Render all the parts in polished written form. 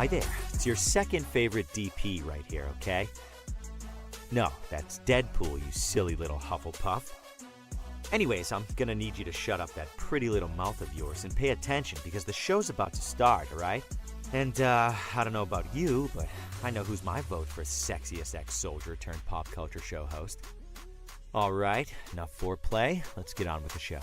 Hi there. It's your second favorite DP right here, okay? No, that's Deadpool, you silly little Hufflepuff. Anyways, I'm gonna need you to shut up that pretty little mouth of yours and pay attention because the show's about to start, alright? And, I don't know about you, but I know who's my vote for sexiest ex-soldier turned pop culture show host. Alright, enough foreplay. Let's get on with the show.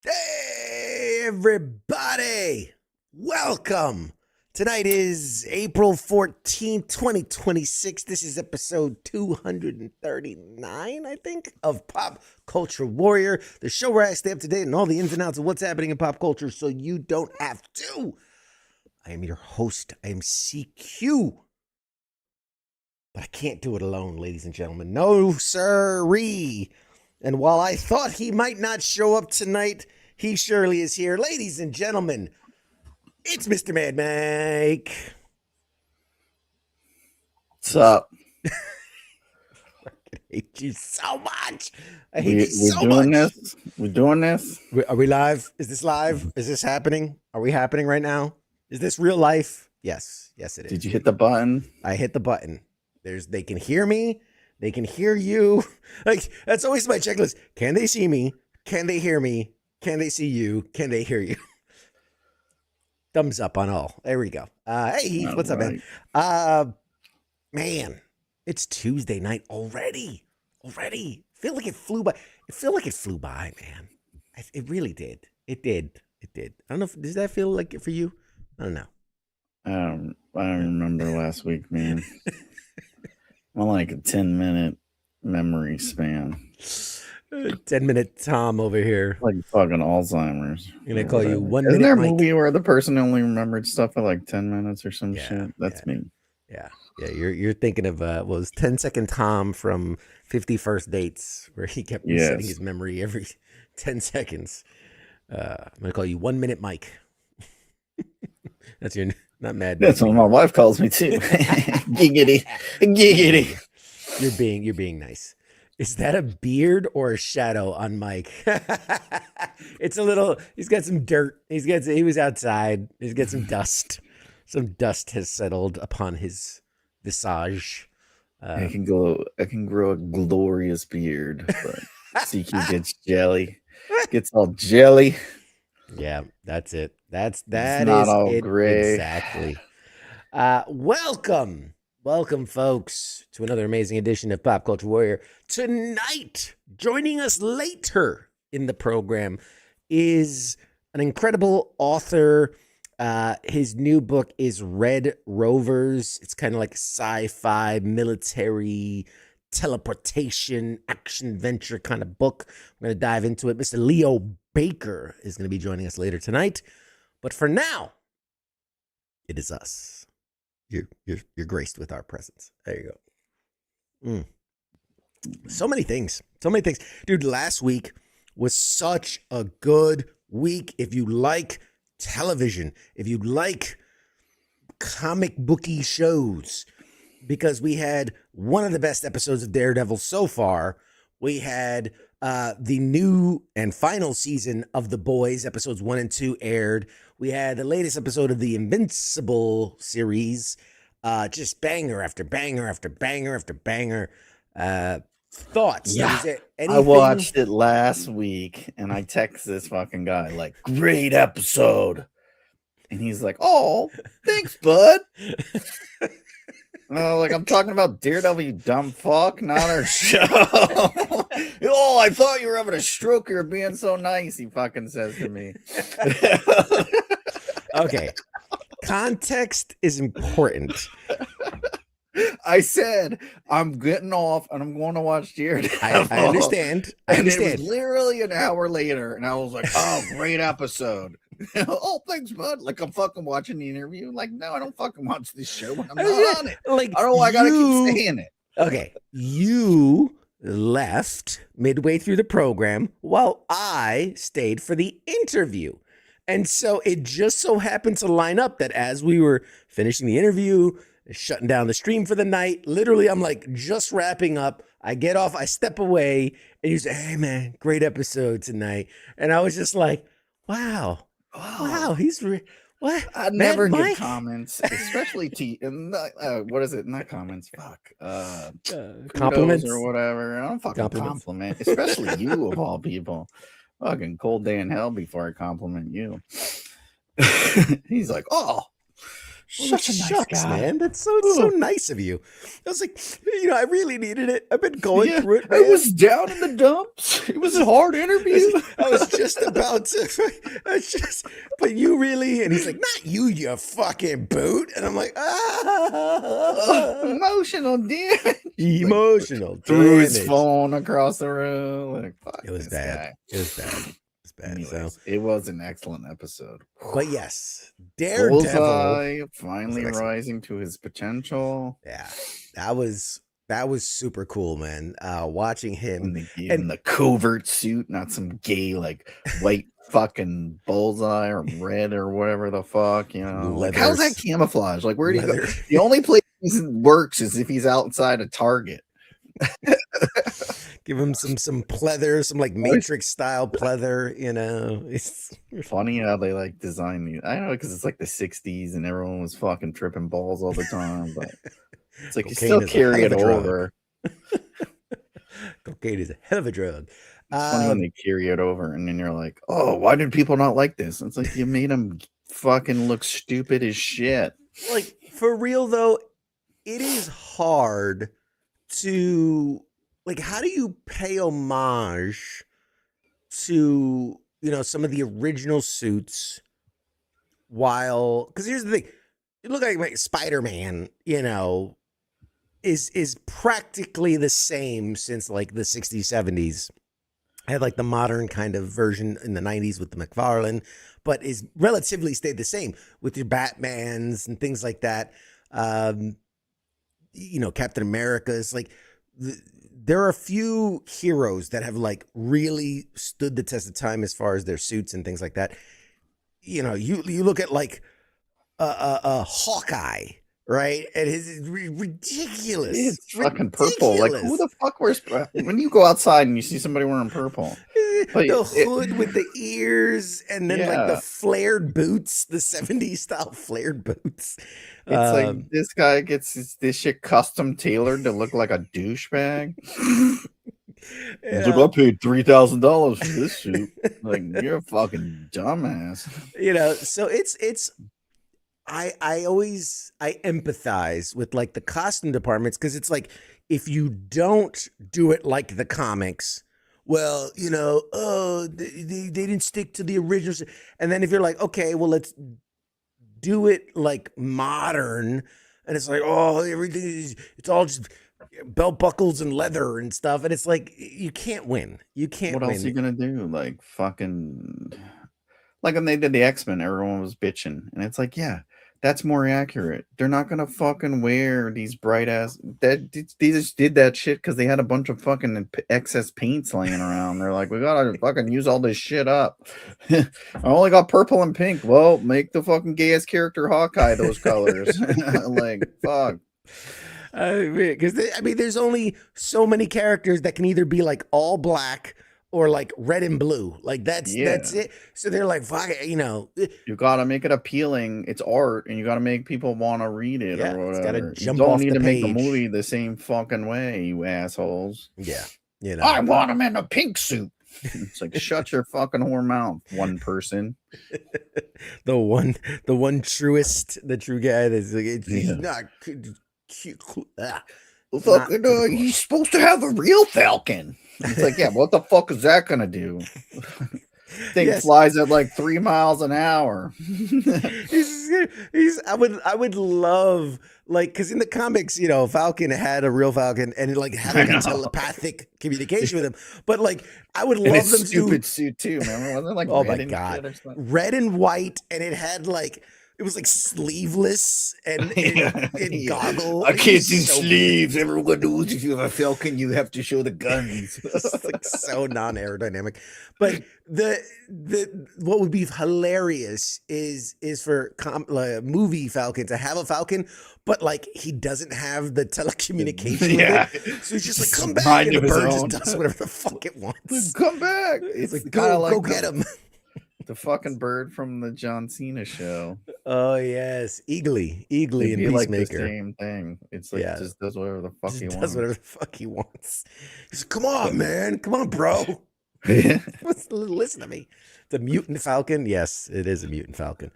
Hey, everybody! Welcome! Tonight is April 14th, 2026. This is episode 239, I think, of Pop Culture Warrior, the show where I stay up to date on all the ins and outs of what's happening in pop culture so you don't have to. I am your host. I am CQ. But I can't do it alone, ladies and gentlemen. No, sirree. And while I thought he might not show up tonight, he surely is here. Ladies and gentlemen, it's Mr. Mad Mike. What's up? I hate you so much. I hate you so We're doing much. this. We're doing this. Are we live? Is this live? Is this happening? Are we happening right now? Is this real life? Yes. Yes, it is. Did you hit the button? I hit the button. They can hear me. They can hear you. Like, that's always my checklist. Can they see me? Can they hear me? Can they see you? Can they hear you? Thumbs up on all. There we go. Hey, Heath, what's up, man? Man, it's Tuesday night already. Feel like it flew by. It flew by, man. It really did. It did. I don't know. Does that feel like it for you? I don't know. I don't remember last week, man. I'm like a 10-minute memory span. 10-minute Tom over here. Like fucking Alzheimer's. I'm gonna call you 1 Isn't minute. there a Mike? movie where the person only remembered stuff for like 10 minutes or some shit? That's me. Yeah. You're thinking of what was 10-second Tom from 50 First Dates, where he kept resetting his memory every 10 seconds. I'm gonna call you 1 minute Mike. That's your not mad. That's what my wife calls me too. Giggity. You're being nice. Is that a beard or a shadow on Mike? It's a little. He's got some dirt. He was outside. He's got some dust. Some dust has settled upon his visage. I can grow a glorious beard, but CQ gets all jelly. Yeah, that's it. That It's not is all it gray. exactly. Welcome, folks, to another amazing edition of Pop Culture Warrior. Tonight, joining us later in the program is an incredible author. His new book is Red Rovers. It's kind of like a sci-fi, military, teleportation, action adventure kind of book. We're going to dive into it. Mr. Leo Baker is going to be joining us later tonight. But for now, it is us. You're graced with our presence. There you go. So many things. Dude, last week was such a good week. If you like television, if you like comic booky shows, because we had one of the best episodes of Daredevil so far. We had the new and final season of The Boys, episodes 1 and 2 aired. We had the latest episode of the Invincible series. Just banger after banger after banger after banger. Thoughts? Yeah. Is there I watched it last week and I text this fucking guy like, great episode. And he's like, oh, thanks, bud. Like, I'm talking about Daredevil, you dumb fuck, not our show. Oh, I thought you were having a stroke. You're being so nice, he fucking says to me. Okay. Context is important. I said, I'm getting off and I'm going to watch Daredevil. I understand. And it was literally an hour later, and I was like, oh, great episode. Oh, thanks, bud. Like, I'm fucking watching the interview. Like, no, I don't fucking watch this show when I'm not on it. Like, I don't know why I gotta keep saying it. Okay, you left midway through the program while I stayed for the interview. And so it just so happened to line up that as we were finishing the interview, shutting down the stream for the night, literally, I'm like just wrapping up. I get off, I step away, and you say, hey, man, great episode tonight. And I was just like, wow, he's what? I never get comments, especially what is it? Not comments. Fuck. Compliments or whatever. I don't fucking compliment, especially you of all people. Fucking cold day in hell before I compliment you. He's like, oh. Such a nice guy, man. That's so nice of you. I was like, I really needed it. I've been going through it. Man. I was down in the dumps. It was a hard interview. I was just about to. But you really? And he's like, not you, you fucking boot. And I'm like, emotional damage. Emotional. Like, threw his phone across the room. Like, fuck, it was bad. Guy. It was bad. Anyways, so it was an excellent episode. But yes, Daredevil finally rising to his potential. Yeah, that was super cool, man. Watching him in the covert suit, not some gay like white fucking bullseye or red or whatever the fuck, like, how's that camouflage? Like, where do you go? The only place reason works is if he's outside a Target. Give him some pleather, some like Matrix style pleather, you know. It's funny how they like design these. I don't know, because it's like the 60s and everyone was fucking tripping balls all the time, but it's like you still carry it over. Cocaine is a hell of a drug. It's funny when they carry it over and then you're like, oh, why did people not like this? It's like you made them fucking look stupid as shit. Like, for real though, it is hard to, like, how do you pay homage to, you know, some of the original suits while, because here's the thing, you look like Spider-Man, you know, is practically the same since like the 60s, 70s. I had like the modern kind of version in the 90s with the McFarlane, but is relatively stayed the same with your Batmans and things like that. You know, Captain America is like, there are a few heroes that have like really stood the test of time as far as their suits and things like that. You know, you look at like Hawkeye, right? And it's ridiculous. It's fucking purple. Like, who the fuck wears when you go outside and you see somebody wearing purple? Like, the hood with the ears and then like the flared boots, the 70s style flared boots. It's like this guy gets this shit custom tailored to look like a douchebag. He's like, I paid $3,000 for this suit. Like, you're a fucking dumbass. You know, so it's I empathize with like the costume departments, because it's like, if you don't do it like the comics, well, you know, oh, they didn't stick to the originals. And then if you're like, okay, well, let's do it like modern, and it's like, oh, everything is, it's all just belt buckles and leather and stuff, and it's like, you can't win. You can't. What win. else are you gonna do? Like fucking, like when they did the X-Men, everyone was bitching, and it's like, yeah, that's more accurate. They're not gonna fucking wear these bright ass. That they just did that shit because they had a bunch of fucking excess paints laying around. They're like, we gotta fucking use all this shit up. I only got purple and pink. Well, make the fucking gayest character Hawkeye those colors. Like, fuck. Because I mean, there's only so many characters that can either be like all black or like red and blue. Like that's it. So they're like, fuck it, you know. You gotta make it appealing. It's art, and you gotta make people want to read it or whatever. It's gotta jump you don't off need the to page. make the movie the same fucking way, you assholes. Yeah, you know. I want him in a pink suit. It's like, shut your fucking whore mouth, one person. the one truest, the true guy that's like, it's not cute. Fucking, he's supposed to have a real Falcon. It's like, yeah, what the fuck is that gonna do? Thing flies at like 3 miles an hour. I would love, like, because in the comics, you know, Falcon had a real Falcon and it like had like a telepathic communication with him. But like, I would love them stupid suit too. Remember, wasn't it like oh my god, red and white, and it had like, it was like sleeveless and goggles. I can't do sleeves. Everyone knows if you have a Falcon, you have to show the guns. It's like so non-aerodynamic. But the what would be hilarious is for movie Falcon to have a Falcon, but like he doesn't have the telecommunication. Yeah. With it. So he's just like, come back, and the bird just does whatever the fuck it wants. Come back. It's like, go get him. The fucking bird from the John Cena show. Oh yes, Eagly and Peacemaker. Like the same thing. It's like, just does whatever the fuck he wants. Does whatever the fuck he wants. He's like, come on, man, come on, bro. Listen to me. The mutant Falcon. Yes, it is a mutant Falcon.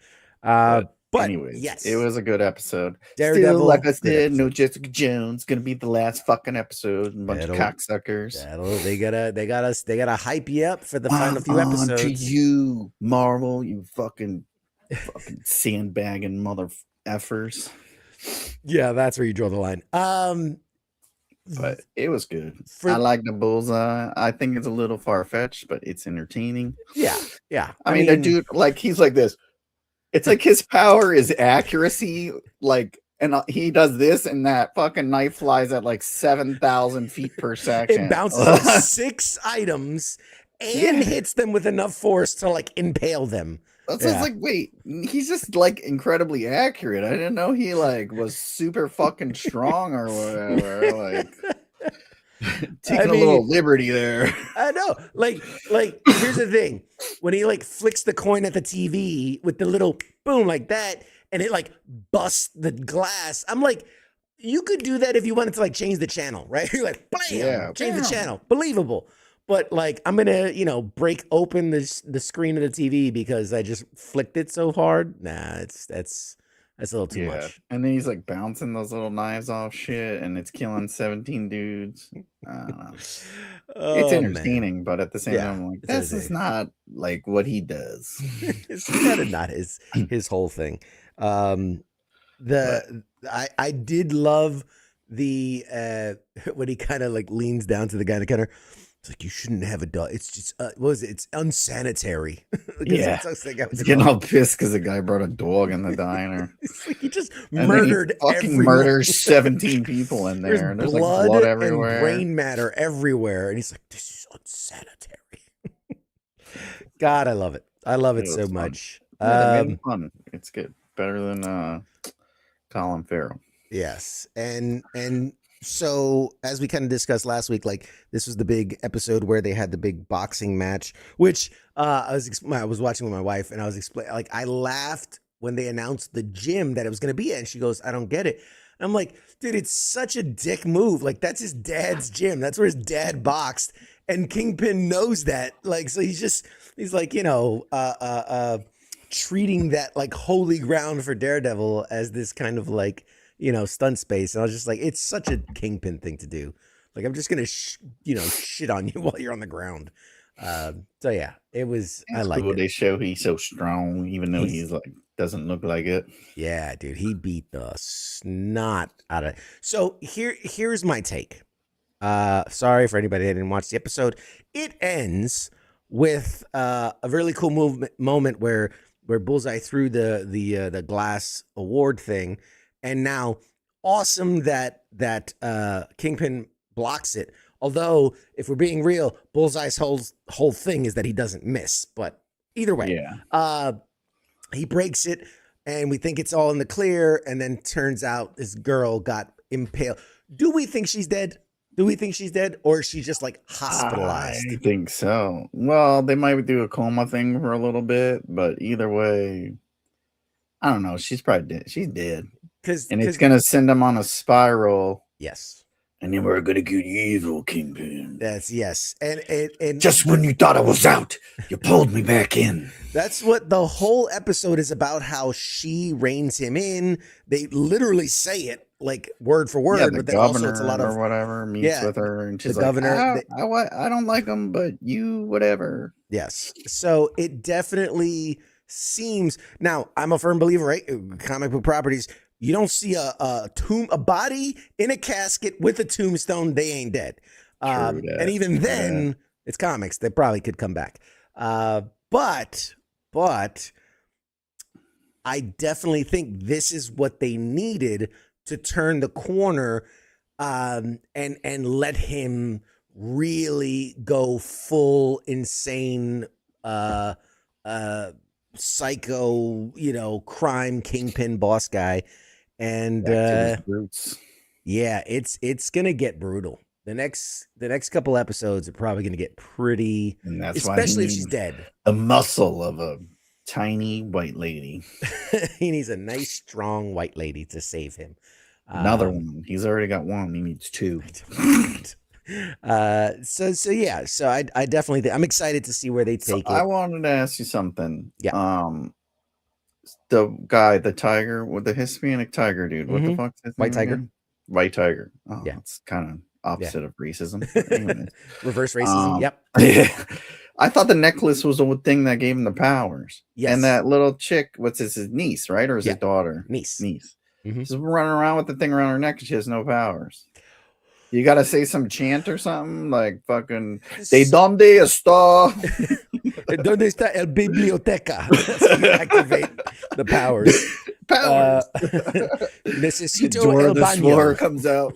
But anyways, yes, it was a good episode. Daredevil, still, like I said, no Jessica Jones. Gonna be the last fucking episode. A bunch of cocksuckers. They gotta hype you up for the final few episodes. To you, Marvel, you fucking sandbagging mother effers. Yeah, that's where you draw the line. But it was good. I like the bullseye. I think it's a little far fetched, but it's entertaining. Yeah. I mean, the dude, like, he's like this. It's like his power is accuracy, like, and he does this, and that fucking knife flies at like 7,000 feet per second. It bounces like 6 items, and hits them with enough force to like impale them. That's just like, wait, he's just like incredibly accurate. I didn't know he like was super fucking strong or whatever. Like taking a little liberty there. I know. Like here's the thing. When he like flicks the coin at the TV with the little boom like that, and it like busts the glass, I'm like, you could do that if you wanted to like change the channel, right? You're like, bam, change the channel. Believable. But like, I'm gonna, break open the screen of the TV because I just flicked it so hard. Nah, that's a little too much. And then he's like bouncing those little knives off shit, and it's killing 17 dudes. I don't know. It's entertaining, but at the same time, I'm like, this is not like what he does. It's kind of not his whole thing. I did love the when he kind of like leans down to the guy in the counter. It's like, you shouldn't have a dog. It's just what was it? It's unsanitary. He's getting all pissed because the guy brought a dog in the diner. It's like he just murdered murders 17 people in there. There's blood, like blood everywhere and brain matter everywhere, and he's like, this is unsanitary. God, I love it. I love it so much. Fun. It's good. Better than Colin Farrell. Yes, and so as we kind of discussed last week, like this was the big episode where they had the big boxing match, which I was watching with my wife, and I was explaining, like, I laughed when they announced the gym that it was going to be at, and she goes, I don't get it. And I'm like, dude, it's such a dick move. Like, that's his dad's gym. That's where his dad boxed, and Kingpin knows that. Like, so he's like, treating that like holy ground for Daredevil as this kind of like, stunt space. And I was just like, it's such a Kingpin thing to do. Like, I'm just going to, shit on you while you're on the ground. So yeah, it was, I like it. They show he's so strong, even though he's like, doesn't look like it. Yeah, dude, he beat the snot out of it. So here's my take. Sorry for anybody that didn't watch the episode. It ends with a really cool moment where Bullseye threw the glass award thing. And now, awesome that Kingpin blocks it. Although, if we're being real, Bullseye's whole thing is that he doesn't miss. But either way, he breaks it, and we think it's all in the clear. And then turns out this girl got impaled. Do we think she's dead? Or is she just like hospitalized? I think so. Well, they might do a coma thing for a little bit, but either way, I don't know. She's probably dead. She's dead. And it's going to send them on a spiral. Yes. And then we're going to get evil, Kingpin. Yes. And just when you thought I was out, you pulled me back in. That's what the whole episode is about, how she reins him in. They literally say it like word for word. The but then governor also it's a lot of or whatever meets with her. And she's the governor, I don't like him, but you, whatever. Yes. So it definitely seems. Now, I'm a firm believer, right? Comic book properties. You don't see a body in a casket with a tombstone, they ain't dead. And even then, it's comics. They probably could come back. But I definitely think this is what they needed to turn the corner and let him really go full insane psycho, crime kingpin boss guy. And it's gonna get brutal. The next couple episodes are probably gonna get pretty, and that's especially if she's dead. The muscle of a tiny white lady. He needs a nice strong white lady to save him. Another one. He's already got one. He needs two. So I definitely think I'm excited to see where they take it. I wanted to ask you something. Yeah. The guy, the tiger, with the Hispanic tiger dude. What the fuck's his White name tiger. Again? White tiger. Oh, yeah. It's kind of opposite of racism. Reverse racism. Yep. Yeah. I thought the necklace was the thing that gave him the powers. Yes. And that little chick, what's his niece, right? Or is it daughter? Niece. Mm-hmm. She's running around with the thing around her neck and she has no powers. You gotta say some chant or something like fucking ¿De dónde está? ¿Dónde está el biblioteca? Activate the powers. Necesito el baño. The floor comes out.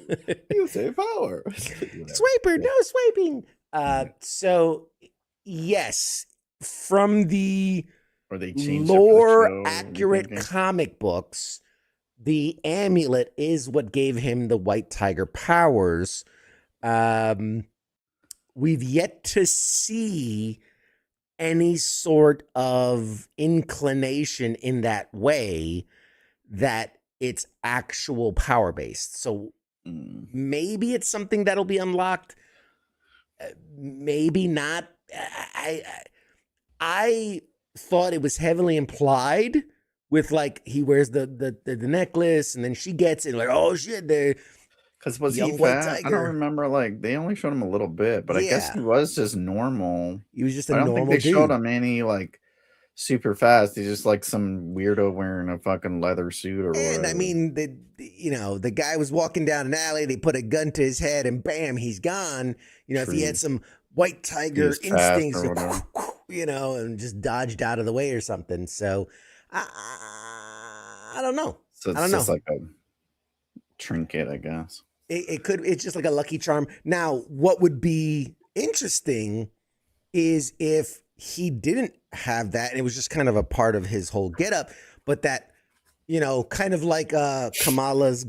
You say power. Swiper, no swiping. So Yes, from the Or they changed it for the lore show? accurate comic books, the amulet is what gave him the white tiger powers. We've yet to see any sort of inclination in that way that it's actual power based. So maybe it's something that'll be unlocked. Maybe not. I thought it was heavily implied with like he wears the necklace and then she gets it like, oh shit, the Because was he young white fat? I don't tiger. remember. Like they only showed him a little bit, but I guess Yeah. he was just normal. He was just a I don't think normal they showed dude. him any like super fast. He's just like some weirdo wearing a fucking leather suit or And whatever. I mean, the guy was walking down an alley. They put a gun to his head, and bam, he's gone. If he had some white tiger was fast instincts, or whatever. and just dodged out of the way or something. So, I don't know. So I it's don't just know. like a trinket, I guess. It's just like a lucky charm. Now, what would be interesting is if he didn't have that, and it was just kind of a part of his whole getup, but that, kind of like Kamala's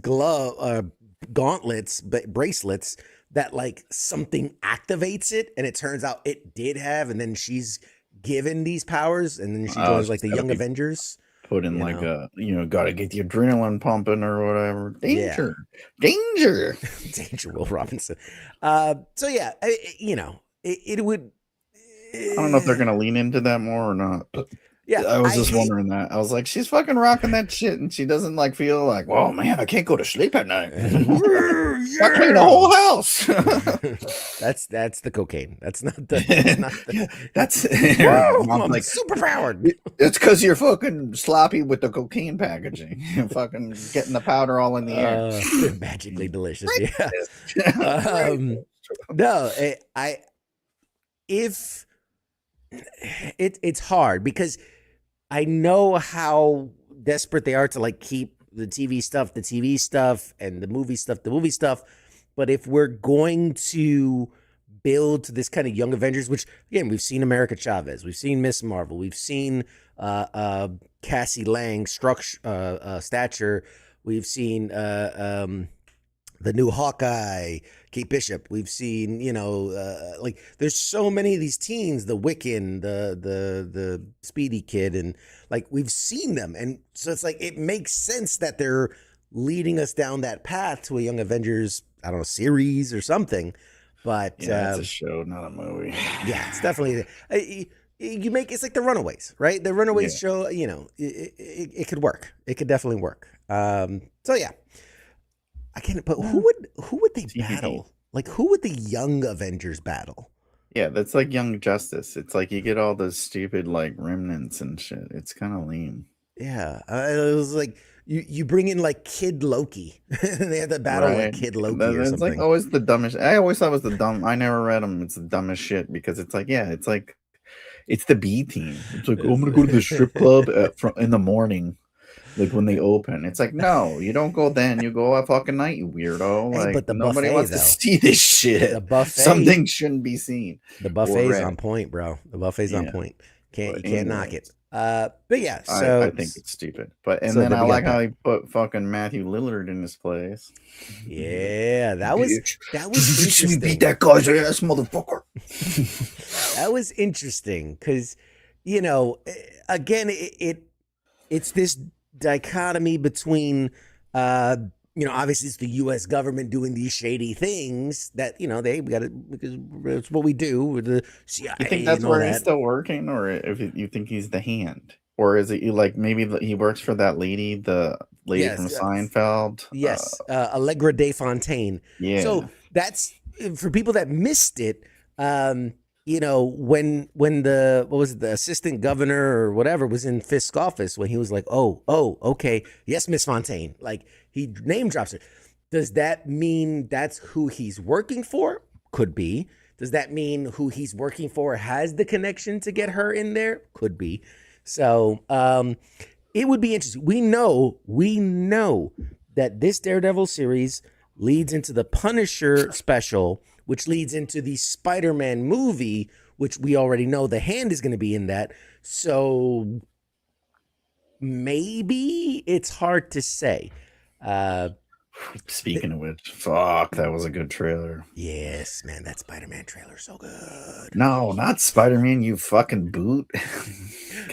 gauntlets, but bracelets, that like something activates it, and it turns out it did have, and then she's given these powers, and then she joins like the Young Avengers. Put in like a, gotta get the adrenaline pumping or whatever. Danger, danger, danger, Will Robinson. So yeah, it would. I don't know if they're gonna lean into that more or not. Yeah, I was just wondering that. I was like, she's fucking rocking that shit, and she doesn't like feel like, whoa, man, I can't go to sleep at night. I clean the whole house. That's the cocaine. That's not the. That's whoa, I'm like super powered. It's because you're fucking sloppy with the cocaine packaging. You're fucking getting the powder all in the air. Magically delicious. Yeah. No, if it's hard because I know how desperate they are to like keep the TV stuff, and the movie stuff. But if we're going to build to this kind of Young Avengers, which again, we've seen America Chavez, we've seen Miss Marvel, we've seen Cassie Lang, Stature, we've seen the new Hawkeye, Kate Bishop. We've seen, like there's so many of these teens, the Wiccan, the Speedy Kid, and like we've seen them, and so it's like it makes sense that they're leading us down that path to a Young Avengers, I don't know, series or something. But it's a show, not a movie. Yeah, it's definitely. It's like the Runaways, right? The Runaways show, it could work. It could definitely work. So yeah. I can't. But who would they battle? Like, who would the Young Avengers battle? Yeah, that's like Young Justice. It's like you get all those stupid like remnants and shit. It's kind of lame. Yeah, it was like you bring in like Kid Loki. They had to battle like Kid Loki or something. It's like always the dumbest. I always thought it was the dumb. I never read them. It's the dumbest shit because it's like it's the B team. It's like, oh, I'm gonna go to the strip club in the morning. Like when they open, it's like, no, you don't go then. You go at fucking night, you weirdo. Hey, like but the nobody buffet, wants to see this shit. The buffet, something shouldn't be seen. The buffet's on point, bro. The buffet's on point. You can't knock it. But yeah, so I think it's stupid. But then I like how he put fucking Matthew Lillard in his place. Yeah, that was interesting. Beat that guy's ass, motherfucker. That was interesting because, again, it's this dichotomy between obviously it's the US government doing these shady things that they got to, because it's what we do with the CIA. You think that's where he's still working, or if you think he's the hand, or is it like maybe he works for that lady, the lady from Seinfeld? Yes, Allegra De Fontaine. Yeah. So that's for people that missed it. When the assistant governor or whatever was in Fisk's office, when he was like, oh, okay, yes, Miss Fontaine, like he name drops her. Does that mean that's who he's working for? Could be. Does that mean who he's working for has the connection to get her in there? Could be. So it would be interesting. We know that this Daredevil series leads into the Punisher special, which leads into the Spider-Man movie, which we already know the hand is going to be in that. So maybe it's hard to say. Speaking of which, fuck, that was a good trailer. Yes, man, that Spider-Man trailer is so good. No, not Spider-Man, you fucking boot.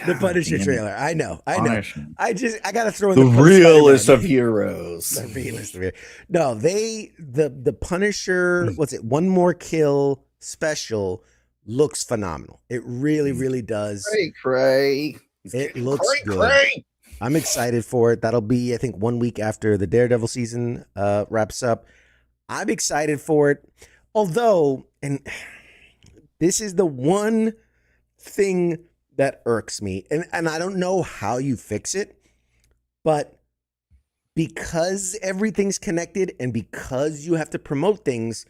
The Punisher trailer. I know. Punisher. I gotta throw in The the realest of heroes. The realest of heroes. No, the Punisher, what's it? One More Kill special looks phenomenal. It really, really does. Cray. It looks good. I'm excited for it. That'll be, I think, 1 week after the Daredevil season wraps up. I'm excited for it. Although, and this is the one thing that irks me, and I don't know how you fix it, but because everything's connected and because you have to promote things,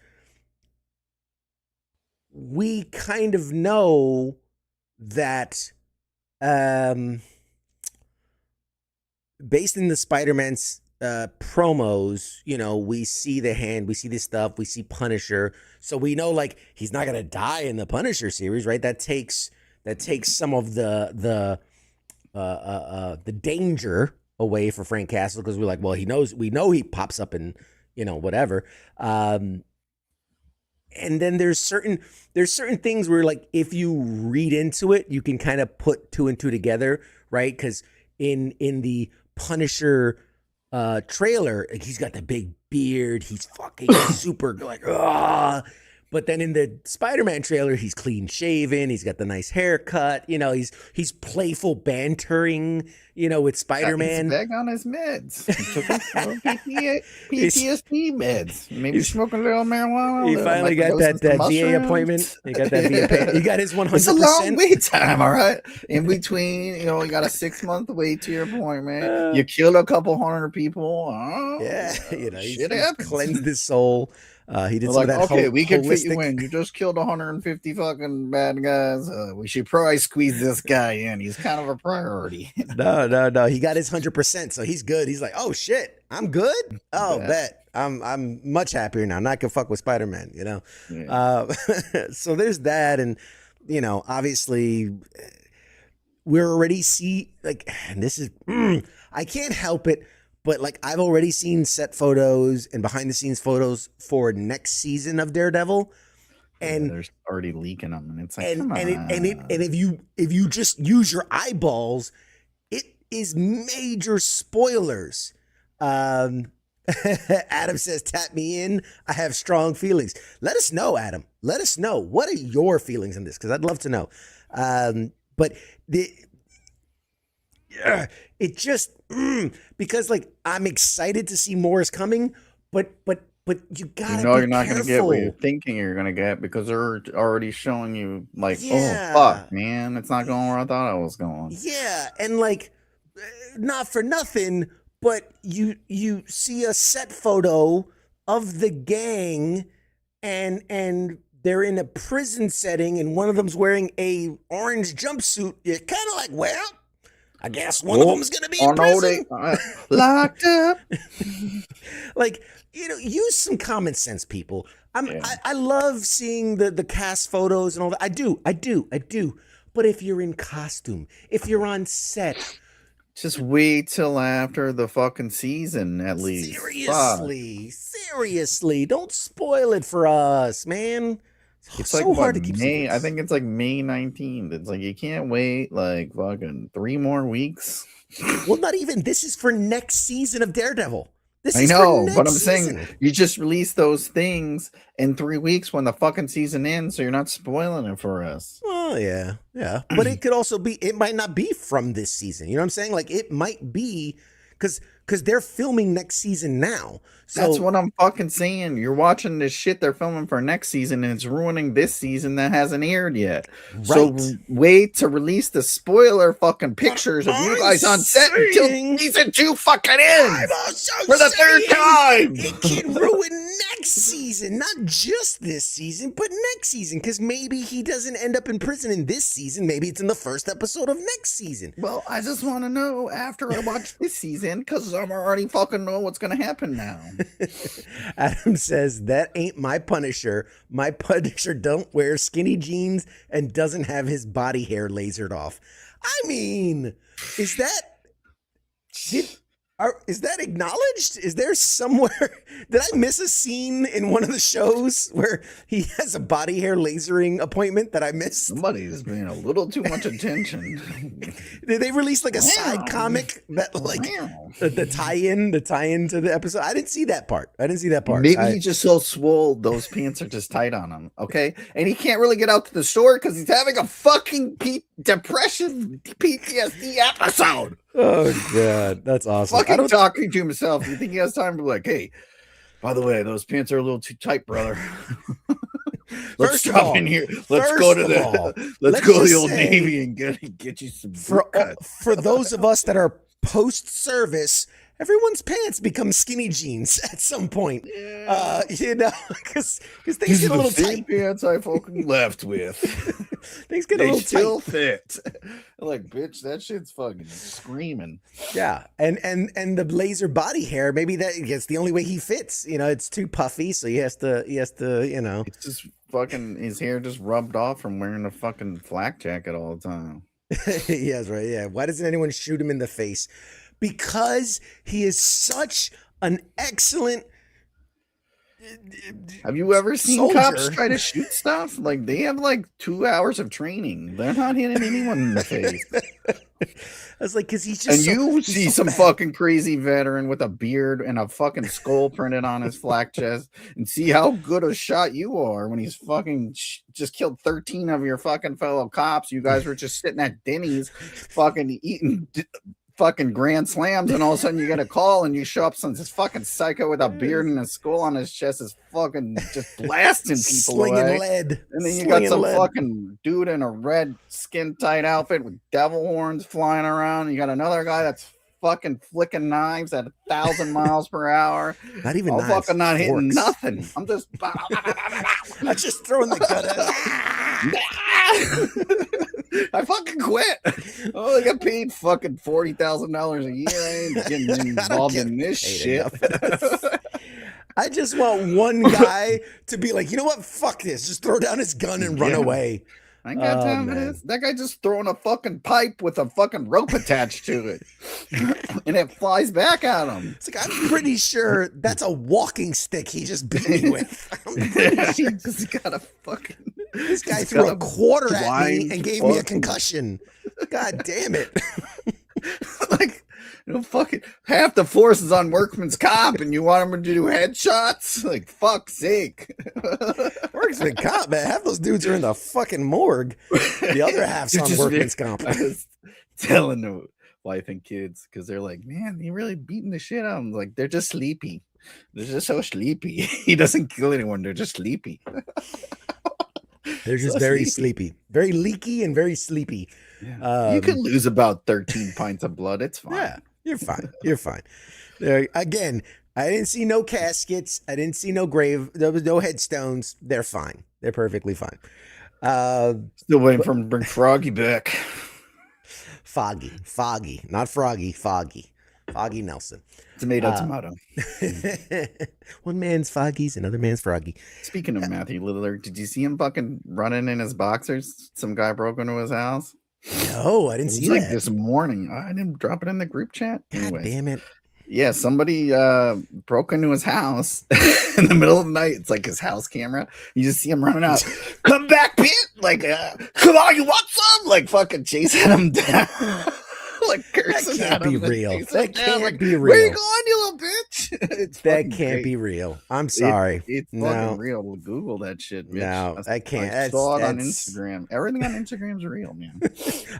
we kind of know that based in the Spider-Man's promos, you know, we see the hand, we see this stuff, we see Punisher, so we know like he's not gonna die in the Punisher series, right? That takes some of the danger away for Frank Castle, because we're like, well, we know he pops up in, you know, whatever. And then there's certain things where like if you read into it, you can kind of put two and two together, right? Because in the Punisher trailer, like, he's got the big beard, he's fucking super like but then in the Spider-Man trailer, he's clean shaven, he's got the nice haircut, you know, he's playful bantering, you know, with Spider-Man. He's back on his meds. He took his PTSD meds. Maybe smoking a little marijuana. He finally got that VA appointment. He got that VA. He got his 100%. It's a long wait time, all right? In between, you know, you got a 6-month wait to your appointment. You killed a couple hundred people. Yeah, you know, he's happens. cleansed his soul. He did some like, of that. Okay, we can fit holistic... you in. You just killed 150 fucking bad guys. We should probably squeeze this guy in. He's kind of a priority. No. He got his 100%, so he's good. He's like, oh shit, I'm good. Oh, bet. I'm much happier now. Not gonna fuck with Spider-Man, you know. Yeah. So there's that, and you know, obviously, we're already and this is I can't help it. But like I've already seen set photos and behind the scenes photos for next season of Daredevil, and they're already leaking them, and it's like, and if you just use your eyeballs, it is major spoilers. Adam says, "Tap me in. I have strong feelings." Let us know, Adam. Let us know, what are your feelings on this, because I'd love to know. But it just because like I'm excited to see more is coming, but you gotta you're not gonna get what you're thinking you're gonna get, because they're already showing you like, oh fuck, man, it's not going where I thought it was going. Yeah, and like, not for nothing, but you see a set photo of the gang, and they're in a prison setting, and one of them's wearing a orange jumpsuit. You're kind of like, well, I guess one of them's going to be in prison. Locked up. Like, you know, use some common sense, people. I love seeing the cast photos and all that. I do. But if you're in costume, if you're on set, just wait till after the fucking season, at least. Seriously, don't spoil it for us, man. It's so hard to keep May. I think it's like May 19th. It's like you can't wait like fucking 3 more weeks. Well, not even. This is for next season of Daredevil. I know, but I'm saying you just release those things in 3 weeks when the fucking season ends, so you're not spoiling it for us. Oh yeah. But it could also be. It might not be from this season. You know what I'm saying? Like it might be because they're filming next season now. So that's what I'm fucking saying. You're watching this shit they're filming for next season, and it's ruining this season that hasn't aired yet. Right. So wait to release the spoiler fucking pictures of you guys on set until season 2 fucking ends for the 3rd time. It can ruin next season, not just this season, but next season. Because maybe he doesn't end up in prison in this season. Maybe it's in the first episode of next season. Well, I just want to know after I watch this season, because I'm already fucking know what's gonna happen now. Adam says, that ain't my Punisher. My Punisher don't wear skinny jeans and doesn't have his body hair lasered off. I mean, is that is that acknowledged? Is there somewhere, did I miss a scene in one of the shows where he has a body hair lasering appointment that I missed? Somebody's paying a little too much attention. Did they release like a side comic that like the tie-in to the episode? I didn't see that part. Maybe he's just so swole, those pants are just tight on him. Okay. And he can't really get out to the store because he's having a fucking depression PTSD episode. Oh god, that's awesome. Fucking talking to himself. You think he has time to be like, hey, by the way, those pants are a little too tight, brother. Let's stop in here. Let's go to the Old Navy and get you some for those of us that are post-service. Everyone's pants become skinny jeans at some point. Yeah. Because things get a little tight. Pants I fucking left with. Things get a little still tight. Fit. Like, bitch, that shit's fucking screaming. Yeah, and the laser body hair, maybe that's the only way he fits. It's too puffy, so he has to. It's just fucking his hair just rubbed off from wearing a fucking flak jacket all the time. Yes, right. Yeah. Why doesn't anyone shoot him in the face? Because he is such an excellent. Have you ever seen soldier. Cops try to shoot stuff? Like, they have like 2 hours of training. They're not hitting anyone in the face. I was like, because he's just. And you see some fucking crazy veteran with a beard and a fucking skull printed on his flak chest, and see how good a shot you are when he's fucking just killed 13 of your fucking fellow cops. You guys were just sitting at Denny's, fucking eating fucking grand slams, and all of a sudden you get a call and you show up, some this fucking psycho with a beard and a skull on his chest is fucking just blasting people slinging away. lead, and then you got some fucking dude in a red skin tight outfit with devil horns flying around. You got another guy that's fucking flicking knives at 1,000 miles per hour. Not even I'm knives, fucking not forks. hitting nothing. I'm just I'm just throwing the gun at I fucking quit. Oh, I got paid fucking $40,000 a year. I ain't getting involved in this shit. I just want one guy to be like, you know what? Fuck this. Just throw down his gun and run away. I ain't got time for this. That guy just throwing a fucking pipe with a fucking rope attached to it. And it flies back at him. It's like, I'm pretty sure that's a walking stick he just beat me with. He just got a fucking... This guy threw a quarter at me and gave me a concussion. God damn it. Like, fucking half the force is on workman's comp and you want him to do headshots? Like, fuck's sake. Workman's comp, man. Half those dudes are in the fucking morgue. The other half's on workman's comp. I was telling the wife and kids, because they're like, man, he really beating the shit out of them. Like, they're just sleepy. They're just so sleepy. He doesn't kill anyone. They're just sleepy. They're just so very sleepy. Very leaky and very sleepy. Yeah. You could lose about 13 pints of blood. It's fine. Yeah, you're fine. You're fine. Again, I didn't see no caskets. I didn't see no grave. There was no headstones. They're fine. They're perfectly fine. Still waiting for him to bring Froggy back. Foggy. Not Froggy, Foggy. Foggy Nelson. Tomato. One man's Foggy's, another man's Froggy. Speaking of Matthew Lillard, did you see him fucking running in his boxers? Some guy broke into his house. No, I didn't see that. Like this morning. I didn't drop it in the group chat. God damn it. Yeah, somebody broke into his house in the middle of the night. It's like his house camera. You just see him running out. Come back, bitch! Like, come on, you want some? Like, fucking chasing him down. Like, cursing that can't be real. That can't be real. Where you going, you little bitch? That can't be real. I'm sorry. It's fucking real. We'll Google that shit, bitch. No, I can't. I saw it on Instagram. Everything on Instagram's real, man.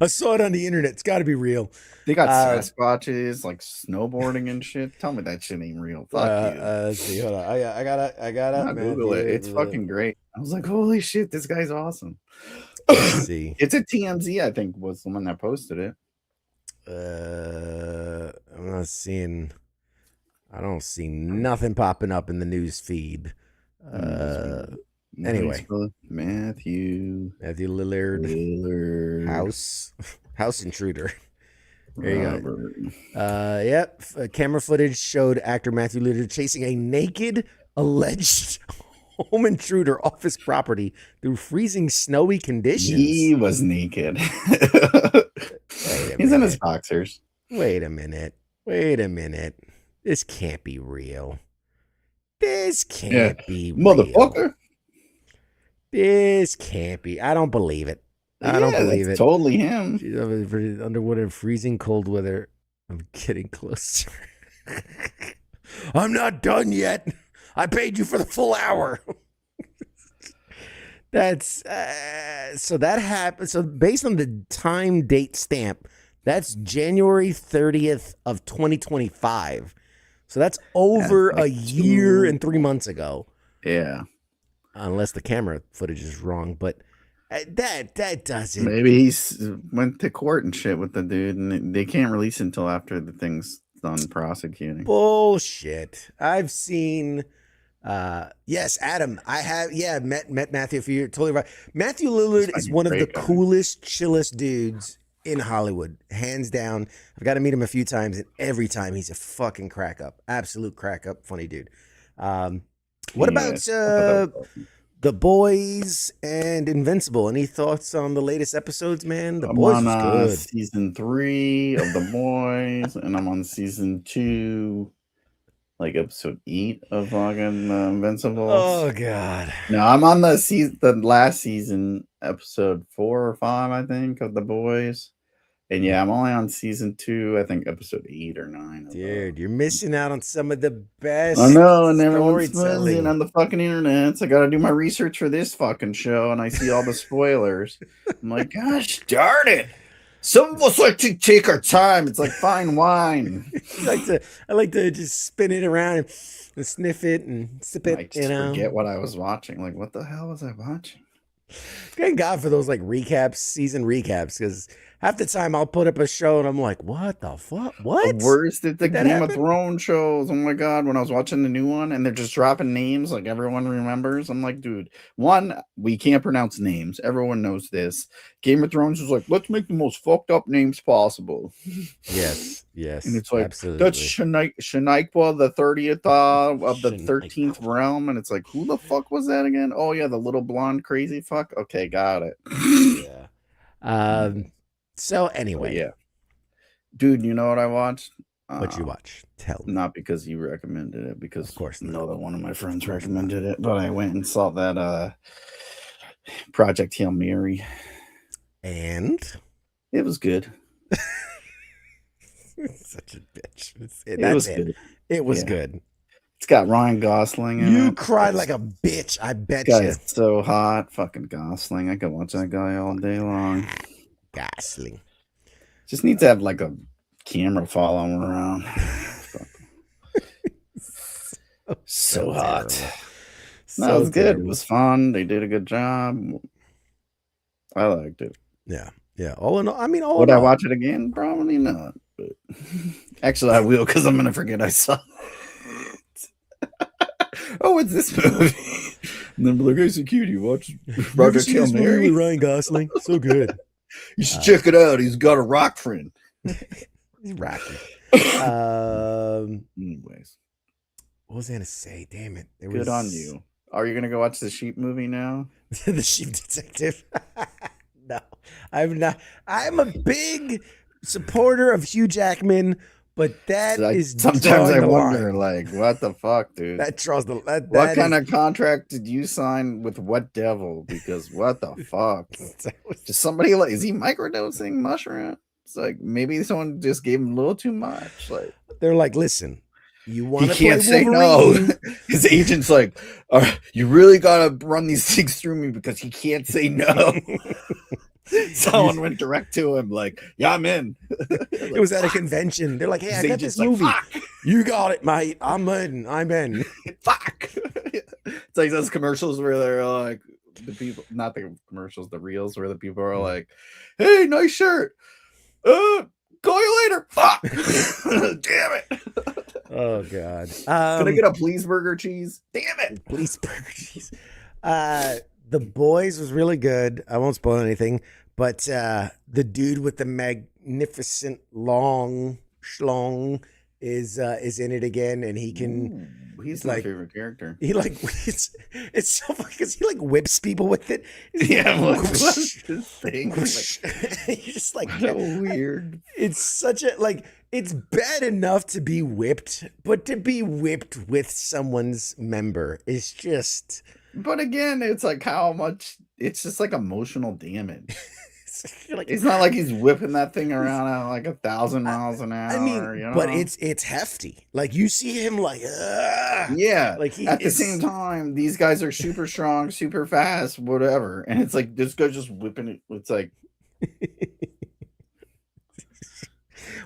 I saw it on the internet. It's got to be real. They got Sasquatches, like snowboarding and shit. Tell me that shit ain't real. Fuck you. Let's see. Hold on. I gotta Google it. It's fucking great. I was like, holy shit, this guy's awesome. Let's see. It's a TMZ, I think, was the one that posted it. I'm not seeing. I don't see nothing popping up in the news feed. Anyway, Matthew Lillard. House intruder. There you go. Yep. Camera footage showed actor Matthew Lillard chasing a naked alleged home intruder off his property through freezing snowy conditions. He was naked. He's in his boxers. Wait a minute. This can't be real. This can't be real. Motherfucker. This can't be. I don't believe it. I don't believe it. Totally him. Underwater in freezing cold weather. I'm getting closer. I'm not done yet. I paid you for the full hour. That's so that happened. So based on the time date stamp, that's January 30th of 2025. So that's over a year and 3 months ago. Yeah. Unless the camera footage is wrong, but that doesn't. Maybe he's went to court and shit with the dude, and they can't release it until after the thing's done prosecuting. Bullshit. I've seen. Yes, Adam. I have. Yeah, met Matthew a few years. Totally right. Matthew Lillard is one of the coolest, chillest dudes in Hollywood, hands down. I've got to meet him a few times, and every time he's a fucking crack up, absolute crack up, funny dude. What about The Boys and Invincible? Any thoughts on the latest episodes, man? The Boys was good. Season 3 of The Boys, and I'm on season 2, like episode 8 of fucking Invincible. Oh god. No, I'm on the last season, episode 4 or 5, I think, of The Boys. And yeah, I'm only on season 2, I think episode 8 or 9. Dude, you're missing out on some of the best. I know, and everyone's buzzing on the fucking internet. So I got to do my research for this fucking show, and I see all the spoilers. I'm like, gosh darn it. Some of us like to take our time. It's like fine wine. I like to just spin it around and sniff it and sip it. I just forget what I was watching. Like, what the hell was I watching? Thank God for those like recaps, season recaps, because half the time I'll put up a show and I'm like, what the fuck? What? The worst at the Game of Thrones shows. Oh my God. When I was watching the new one and they're just dropping names like everyone remembers. I'm like, dude, one, we can't pronounce names. Everyone knows this. Game of Thrones was like, let's make the most fucked up names possible. Yes. And it's like, absolutely. that's Shaniqua, the 30th of the 13th realm. And it's like, who the fuck was that again? Oh yeah, the little blonde crazy fuck. Okay, got it. Yeah. So anyway. Yeah. Dude, you know what I watched? What you watch? Tell me. Not because you recommended it, because of course another one of my friends recommended it, but I went and saw that Project Hail Mary. And it was good. Such a bitch. It was good. It was good. It's got Ryan Gosling in it. You cried like a bitch, I bet you. Guy's so hot. Fucking Gosling. I could watch that guy all day long. Gosling. Just needs to have like a camera follow him around. so hot. No, it was good. It was fun. They did a good job. I liked it. Yeah. All in all, I mean, would I watch it again? Probably not. But actually, I will, because I'm gonna forget I saw it. Oh, what's this movie? And then be like, hey, so cute. You watch Project Hail Mary with Ryan Gosling? So good. You should check it out. He's got a rock friend. He's rocking. Anyways, what was I gonna say? Damn it! Good on you. Are you gonna go watch the Sheep movie now? The Sheep Detective. No, I'm not. I'm a big supporter of Hugh Jackman, but that is sometimes I wonder, like, what the fuck, dude? That draws the. What kind of contract did you sign with what devil? Because what the fuck? Just somebody like, is he microdosing mushroom? It's like maybe someone just gave him a little too much. Like they're like, listen. You want he can't say no. His agent's like, you really gotta run these things through me because he can't say no. Someone went direct to him, like, yeah, I'm in. It was at a convention. They're like, hey, I got this movie. You got it, mate. I'm in. Fuck. It's like those commercials where they're like, the people, not the commercials, the reels where the people are like, hey, nice shirt. Call you later. Fuck. Damn it. Oh God. Can I get a please burger cheese? Damn it. Please burger cheese. The Boys was really good. I won't spoil anything, But the dude with the magnificent long schlong is in it again, and he can. Ooh, he's it's my like favorite character. he like it's so funny because he like whips people with it. He's Yeah, like, what's his thing? whoosh. You're just like, What a weird. it's such a like. It's bad enough to be whipped, but to be whipped with someone's member is just. But again, it's like how much. It's just like emotional damage. You're like, It's not like he's whipping that thing around at like 1,000 miles an hour. I mean, you know? but it's hefty. Like you see him like, yeah. like he At the same time, these guys are super strong, super fast, whatever, and it's like this guy's just whipping it. It's like.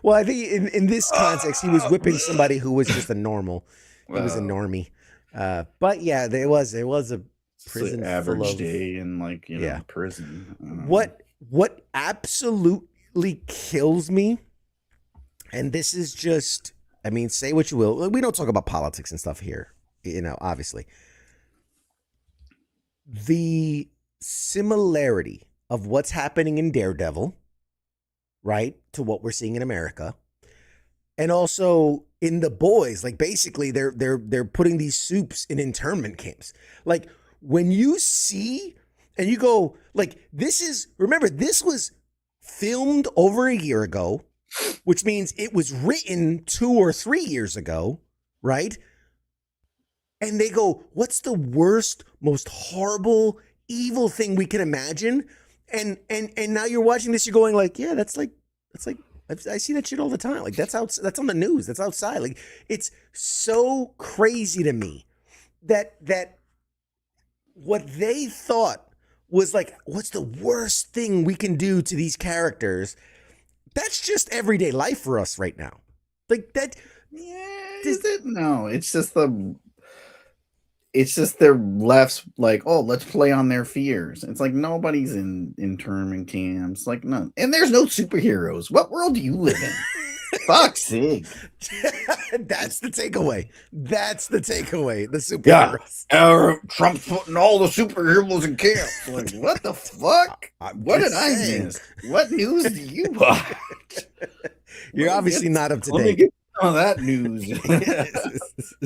Well, I think in this context, he was whipping somebody who was just a normal. He was a normie. But yeah, there was a prison It's an average full of day in like prison. What absolutely kills me, and this is just, I mean, say what you will. We don't talk about politics and stuff here, obviously. The similarity of what's happening in Daredevil, right, to what we're seeing in America, and also in The Boys, like basically they're putting these soups in internment camps. Like when you see and you go, like, remember, this was filmed over a year ago, which means it was written 2 or 3 years ago, right? And they go, what's the worst, most horrible, evil thing we can imagine? And now you're watching this, you're going like, yeah, that's like I see that shit all the time. Like that's on the news. That's outside. Like it's so crazy to me that what they thought was like, what's the worst thing we can do to these characters? That's just everyday life for us right now. Like that. Yeah, is it? No, it's just their left's like, oh, let's play on their fears. It's like nobody's in internment camps, like none. And there's no superheroes. What world do you live in? Fuck's sake. That's the takeaway. The superheroes. Yeah, Trump's putting all the superheroes in camps. Like, what the fuck? What did I miss? What news do you watch? You're obviously not up to date. Let me get some of that news.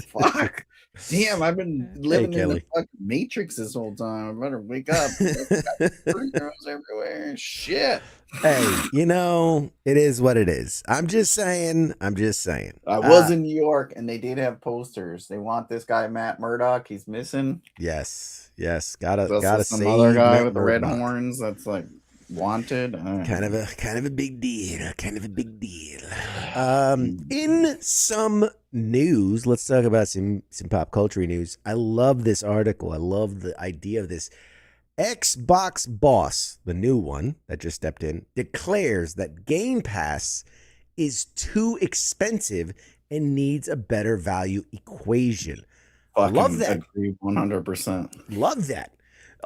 Fuck. Damn, I've been living in the fucking Matrix this whole time. I better wake up. Superheroes everywhere. Shit. Hey, it is what it is. I'm just saying. I was in New York, and they did have posters. They want this guy Matt Murdock. He's missing. Yes. Gotta some save other guy Matt with the Murdock. red horns. That's like wanted. Kind of a big deal. In some news, let's talk about some pop culture news. I love this article. I love the idea of this. Xbox boss, the new one that just stepped in, declares that Game Pass is too expensive and needs a better value equation. Love that. Agree 100%. Love that.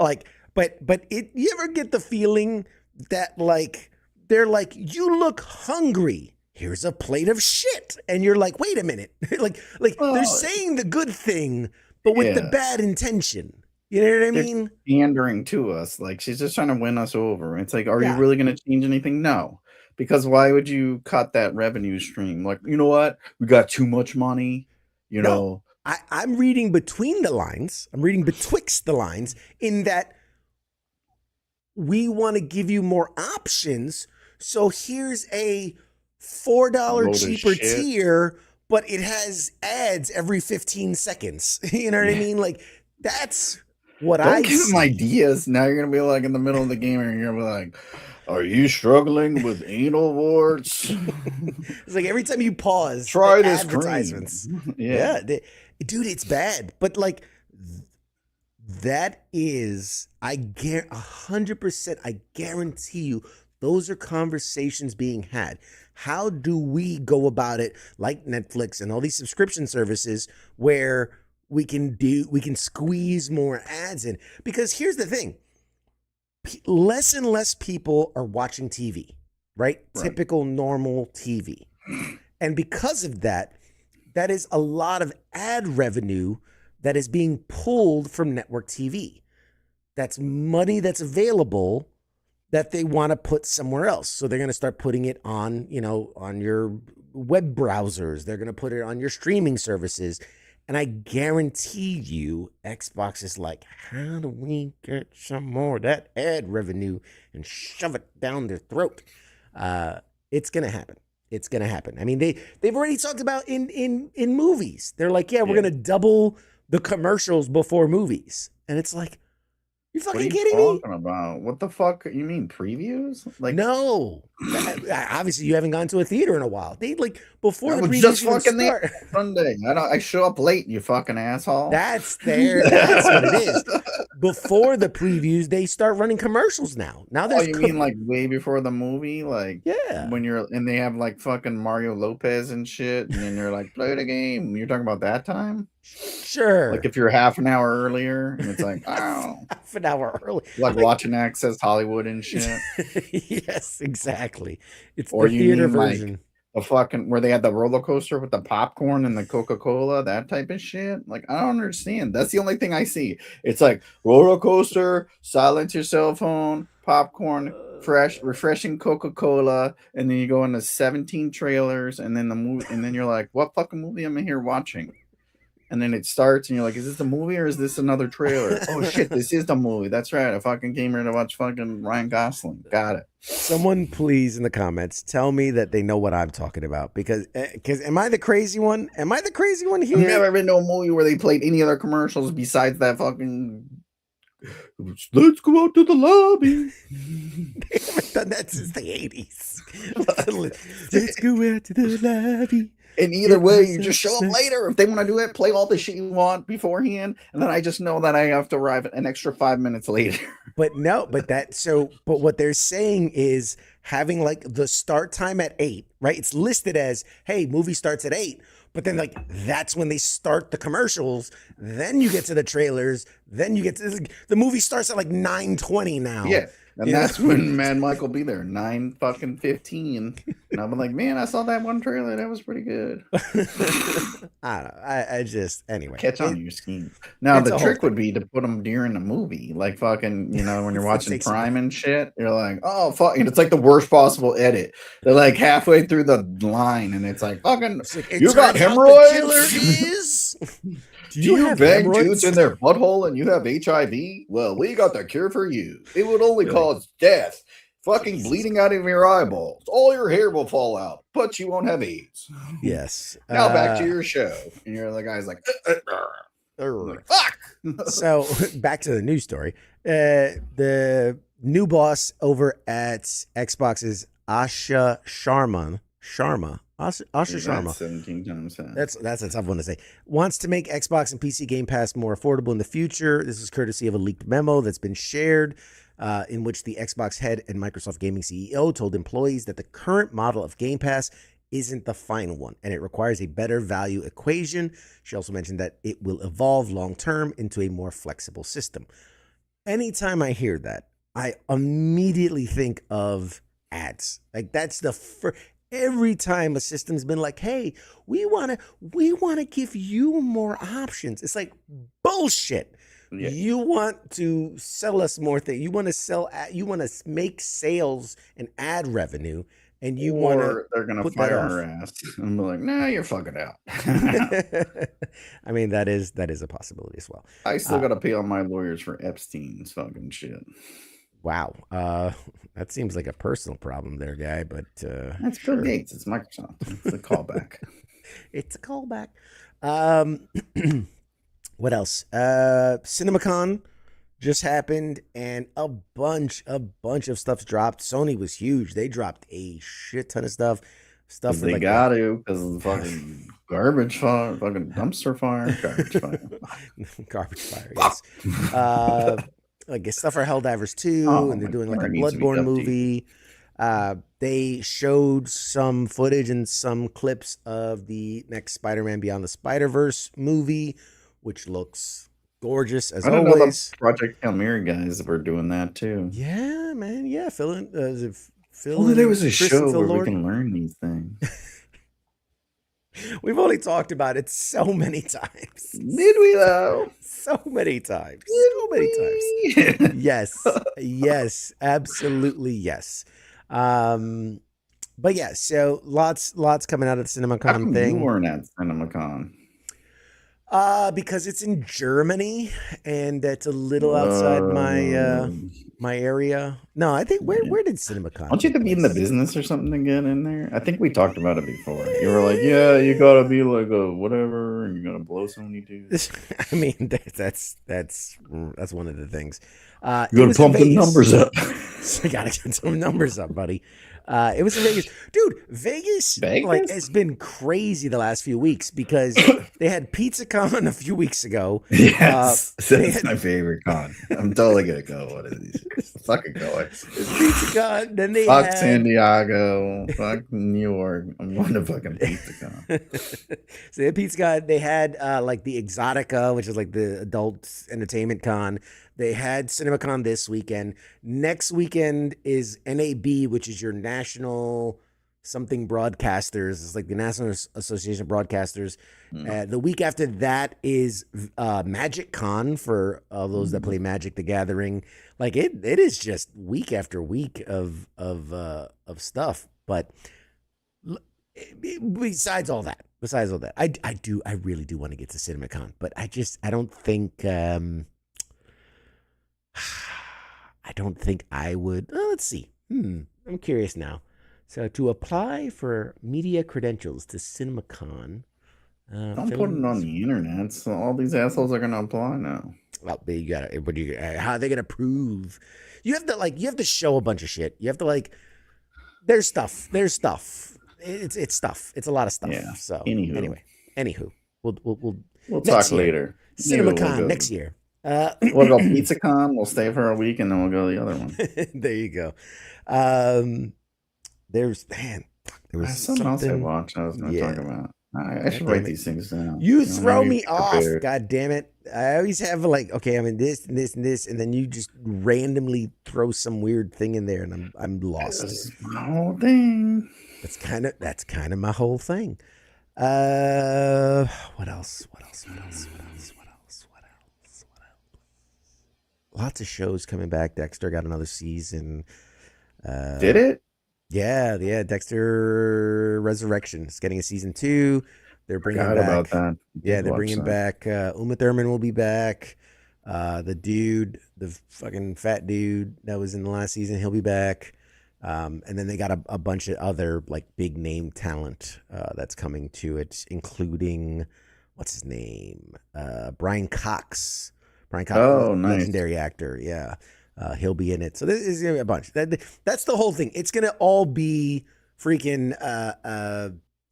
Like, but you ever get the feeling that like they're like, you look hungry. Here's a plate of shit, and you're like, wait a minute, like they're saying the good thing, but with the bad intention. You know what I mean? Pandering to us. Like, she's just trying to win us over. It's like, are you really going to change anything? No. Because why would you cut that revenue stream? Like, you know what? We got too much money. You know? I'm reading between the lines. I'm reading betwixt the lines in that we want to give you more options. So here's a $4 cheaper tier, but it has ads every 15 seconds. You know what I mean? Like, that's... Don't give them ideas. Now you're gonna be like in the middle of the game, and you're gonna be like, "Are you struggling with anal warts?" It's like every time you pause, try this advertisements. Yeah, dude, it's bad. But like, that is, 100%. I guarantee you, those are conversations being had. How do we go about it, like Netflix and all these subscription services, where we can squeeze more ads in? Because here's the thing. Less and less people are watching TV, right? Typical normal TV. And because of that, that is a lot of ad revenue that is being pulled from network TV. That's money that's available that they want to put somewhere else. So they're going to start putting it on, on your web browsers. They're going to put it on your streaming services. And I guarantee you, Xbox is like, how do we get some more of that ad revenue and shove it down their throat? It's going to happen. It's going to happen. I mean, they've already talked about in movies. They're like, we're going to double the commercials before movies. And it's like, you fucking kidding me? Talking about? What the fuck? You mean previews? Like, no. Obviously, you haven't gone to a theater in a while. They before the was previews just even fucking start. Sunday. I show up late. You fucking asshole. That's what it is. Before the previews, they start running commercials now. Now there's. You mean like way before the movie? Like, yeah. When they have like fucking Mario Lopez and shit, and then they're like, play the game. You're talking about that time? Sure. Like if you're half an hour earlier, and it's like, oh, half an hour early, like watching Access Hollywood and shit. Yes, exactly. It's or the theater version. Like the fucking where they had the roller coaster with the popcorn and the Coca-Cola, that type of shit. Like, I don't understand. That's the only thing I see. It's like roller coaster, silence your cell phone, popcorn, refreshing Coca-Cola, and then you go into 17 trailers, and then the movie, and then you're like, what fucking movie am I here watching? And then it starts, and you're like, is this a movie or is this another trailer? Oh, shit, this is the movie. That's right. I fucking came here to watch fucking Ryan Gosling. Got it. Someone please in the comments tell me that they know what I'm talking about. Because am I the crazy one? Am I the crazy one here? I've never been to a movie where they played any other commercials besides that fucking... Let's go out to the lobby. They haven't done that since the 80s. Let's go out to the lobby. And either way, you just show up later. If they want to do it, play all the shit you want beforehand, and then I just know that I have to arrive an extra 5 minutes later. But what they're saying is having like the start time at 8, right? It's listed as, hey, movie starts at 8. But then like that's when they start the commercials. Then you get to the trailers. Then you get to the movie starts at like 9:20 now. Yeah. And that's when Mad Mike will be there, 9:15. And I'll be like, man, I saw that one trailer. That was pretty good. I don't know. I just, anyway. Catch on to your scheme. Now, the trick would be to put them during the movie. Like fucking, when you're watching Prime and shit, you're like, oh, fuck. And it's like the worst possible edit. They're like halfway through the line, and it's like, fucking, you got hemorrhoids? Do you bang dudes in their butthole and you have HIV? Well, we got the cure for you. It would only cause death. Fucking bleeding out of your eyeballs. All your hair will fall out, but you won't have AIDS. Yes. Now back to your show. And you're the guy's like, fuck. So back to the news story. The new boss over at Xbox is Asha Sharma. Asha Sharma. 17 times fast. That's a tough one to say. Wants to make Xbox and PC Game Pass more affordable in the future. This is courtesy of a leaked memo that's been shared, in which the Xbox head and Microsoft Gaming CEO told employees that the current model of Game Pass isn't the final one, and it requires a better value equation. She also mentioned that it will evolve long-term into a more flexible system. Anytime I hear that, I immediately think of ads. Like that's the first. Every time a system's been like, hey, we want to give you more options. It's like bullshit. Yeah. You want to sell us more things. You want to make sales and ad revenue, and you want to. They're gonna fire our ass. I'm like, nah, you're fucking out. I mean, that is a possibility as well. I still gotta pay all my lawyers for Epstein's fucking shit. Wow, that seems like a personal problem there, guy. But that's Bill Gates. It's Microsoft. It's a callback. It's a callback. What else? CinemaCon just happened, and a bunch of stuff's dropped. Sony was huge. They dropped a shit ton of stuff. They like got to because of the fucking garbage fire, fucking dumpster fire, garbage fire, garbage fire. Yes. Like stuff for Helldivers 2, and they're doing like a Bloodborne movie. They showed some footage and some clips of the next Spider-Man Beyond the Spider-Verse movie, which looks gorgeous as always. Know the Project Hail Mary guys were doing that too. Yeah, man. Yeah, there was a show where we can learn these things. We've only talked about it so many times. Did we though? So many times. Did So many times. we? Yes. Yes. Absolutely yes. But yeah, so lots coming out of the How CinemaCon come you thing. weren't at CinemaCon? Because it's in Germany and it's a little outside my area. No, I think where did CinemaCon? Don't you have to take be in the place? business or something to get in there? I think we talked about it before. You were like, yeah, you gotta be like a whatever, and you gotta blow so many dudes. I mean, that's one of the things. You gotta pump the numbers up. So you gotta get some numbers up, buddy. It was in Vegas. Dude, Vegas like has been crazy the last few weeks because they had PizzaCon a few weeks ago. Yes, that's my favorite con. I'm totally gonna go one of these. Fucking going. PizzaCon. Then they Fuck had San Diego. Fuck New York. I'm going to fucking PizzaCon. So they had PizzaCon. They had like the Exotica, which is like the adult entertainment con. They had CinemaCon this weekend. Next weekend is NAB, which is your national something broadcasters. It's like the National Association of Broadcasters. The week after that is Magic Con for those that play Magic the Gathering. Like it is just week after week of stuff. But besides all that, I really do want to get to CinemaCon, but I don't think. I don't think I would. Let's see. I'm curious now. So to apply for media credentials to CinemaCon, don't put it on the internet. So all these assholes are gonna apply now. Well, you got it. How are they gonna prove? You have to show a bunch of shit. You have to There's stuff. It's stuff. It's a lot of stuff. Yeah. So Anywho, we'll talk later. CinemaCon next year. We'll go PizzaCon. We'll stay for a week and then we'll go to the other one. There you go. There was something else I watched. I was going to talk about. I should write these things down. You throw me off. God damn it! I always have this and this and this, and then you just randomly throw some weird thing in there, and I'm lost. This is my whole thing. That's kind of my whole thing. What else? Lots of shows coming back. Dexter got another season. Did it? Yeah. Dexter Resurrection is getting a season 2. They're bringing back. About that. Yeah, they're bringing back. Uma Thurman will be back. The fucking fat dude that was in the last season, he'll be back. And then they got a bunch of other like big name talent that's coming to it, including what's his name, Brian Cox. Oh, nice. Legendary actor. Yeah. He'll be in it. So this is gonna be a bunch. That's the whole thing. It's gonna all be freaking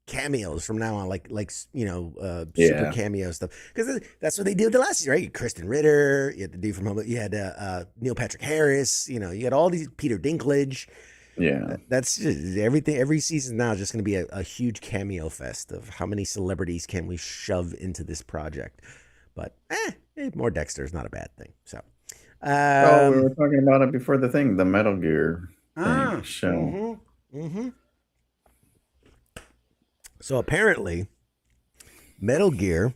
cameos from now on, super cameo stuff. Because that's what they did the last year, right? Kristen Ritter, you had the dude from Home, you had Neil Patrick Harris, you had all these Peter Dinklage. Yeah. That's just everything. Every season now is just going to be a huge cameo fest of how many celebrities can we shove into this project. But more Dexter is not a bad thing. So, we were talking about it before the Metal Gear show. So apparently, Metal Gear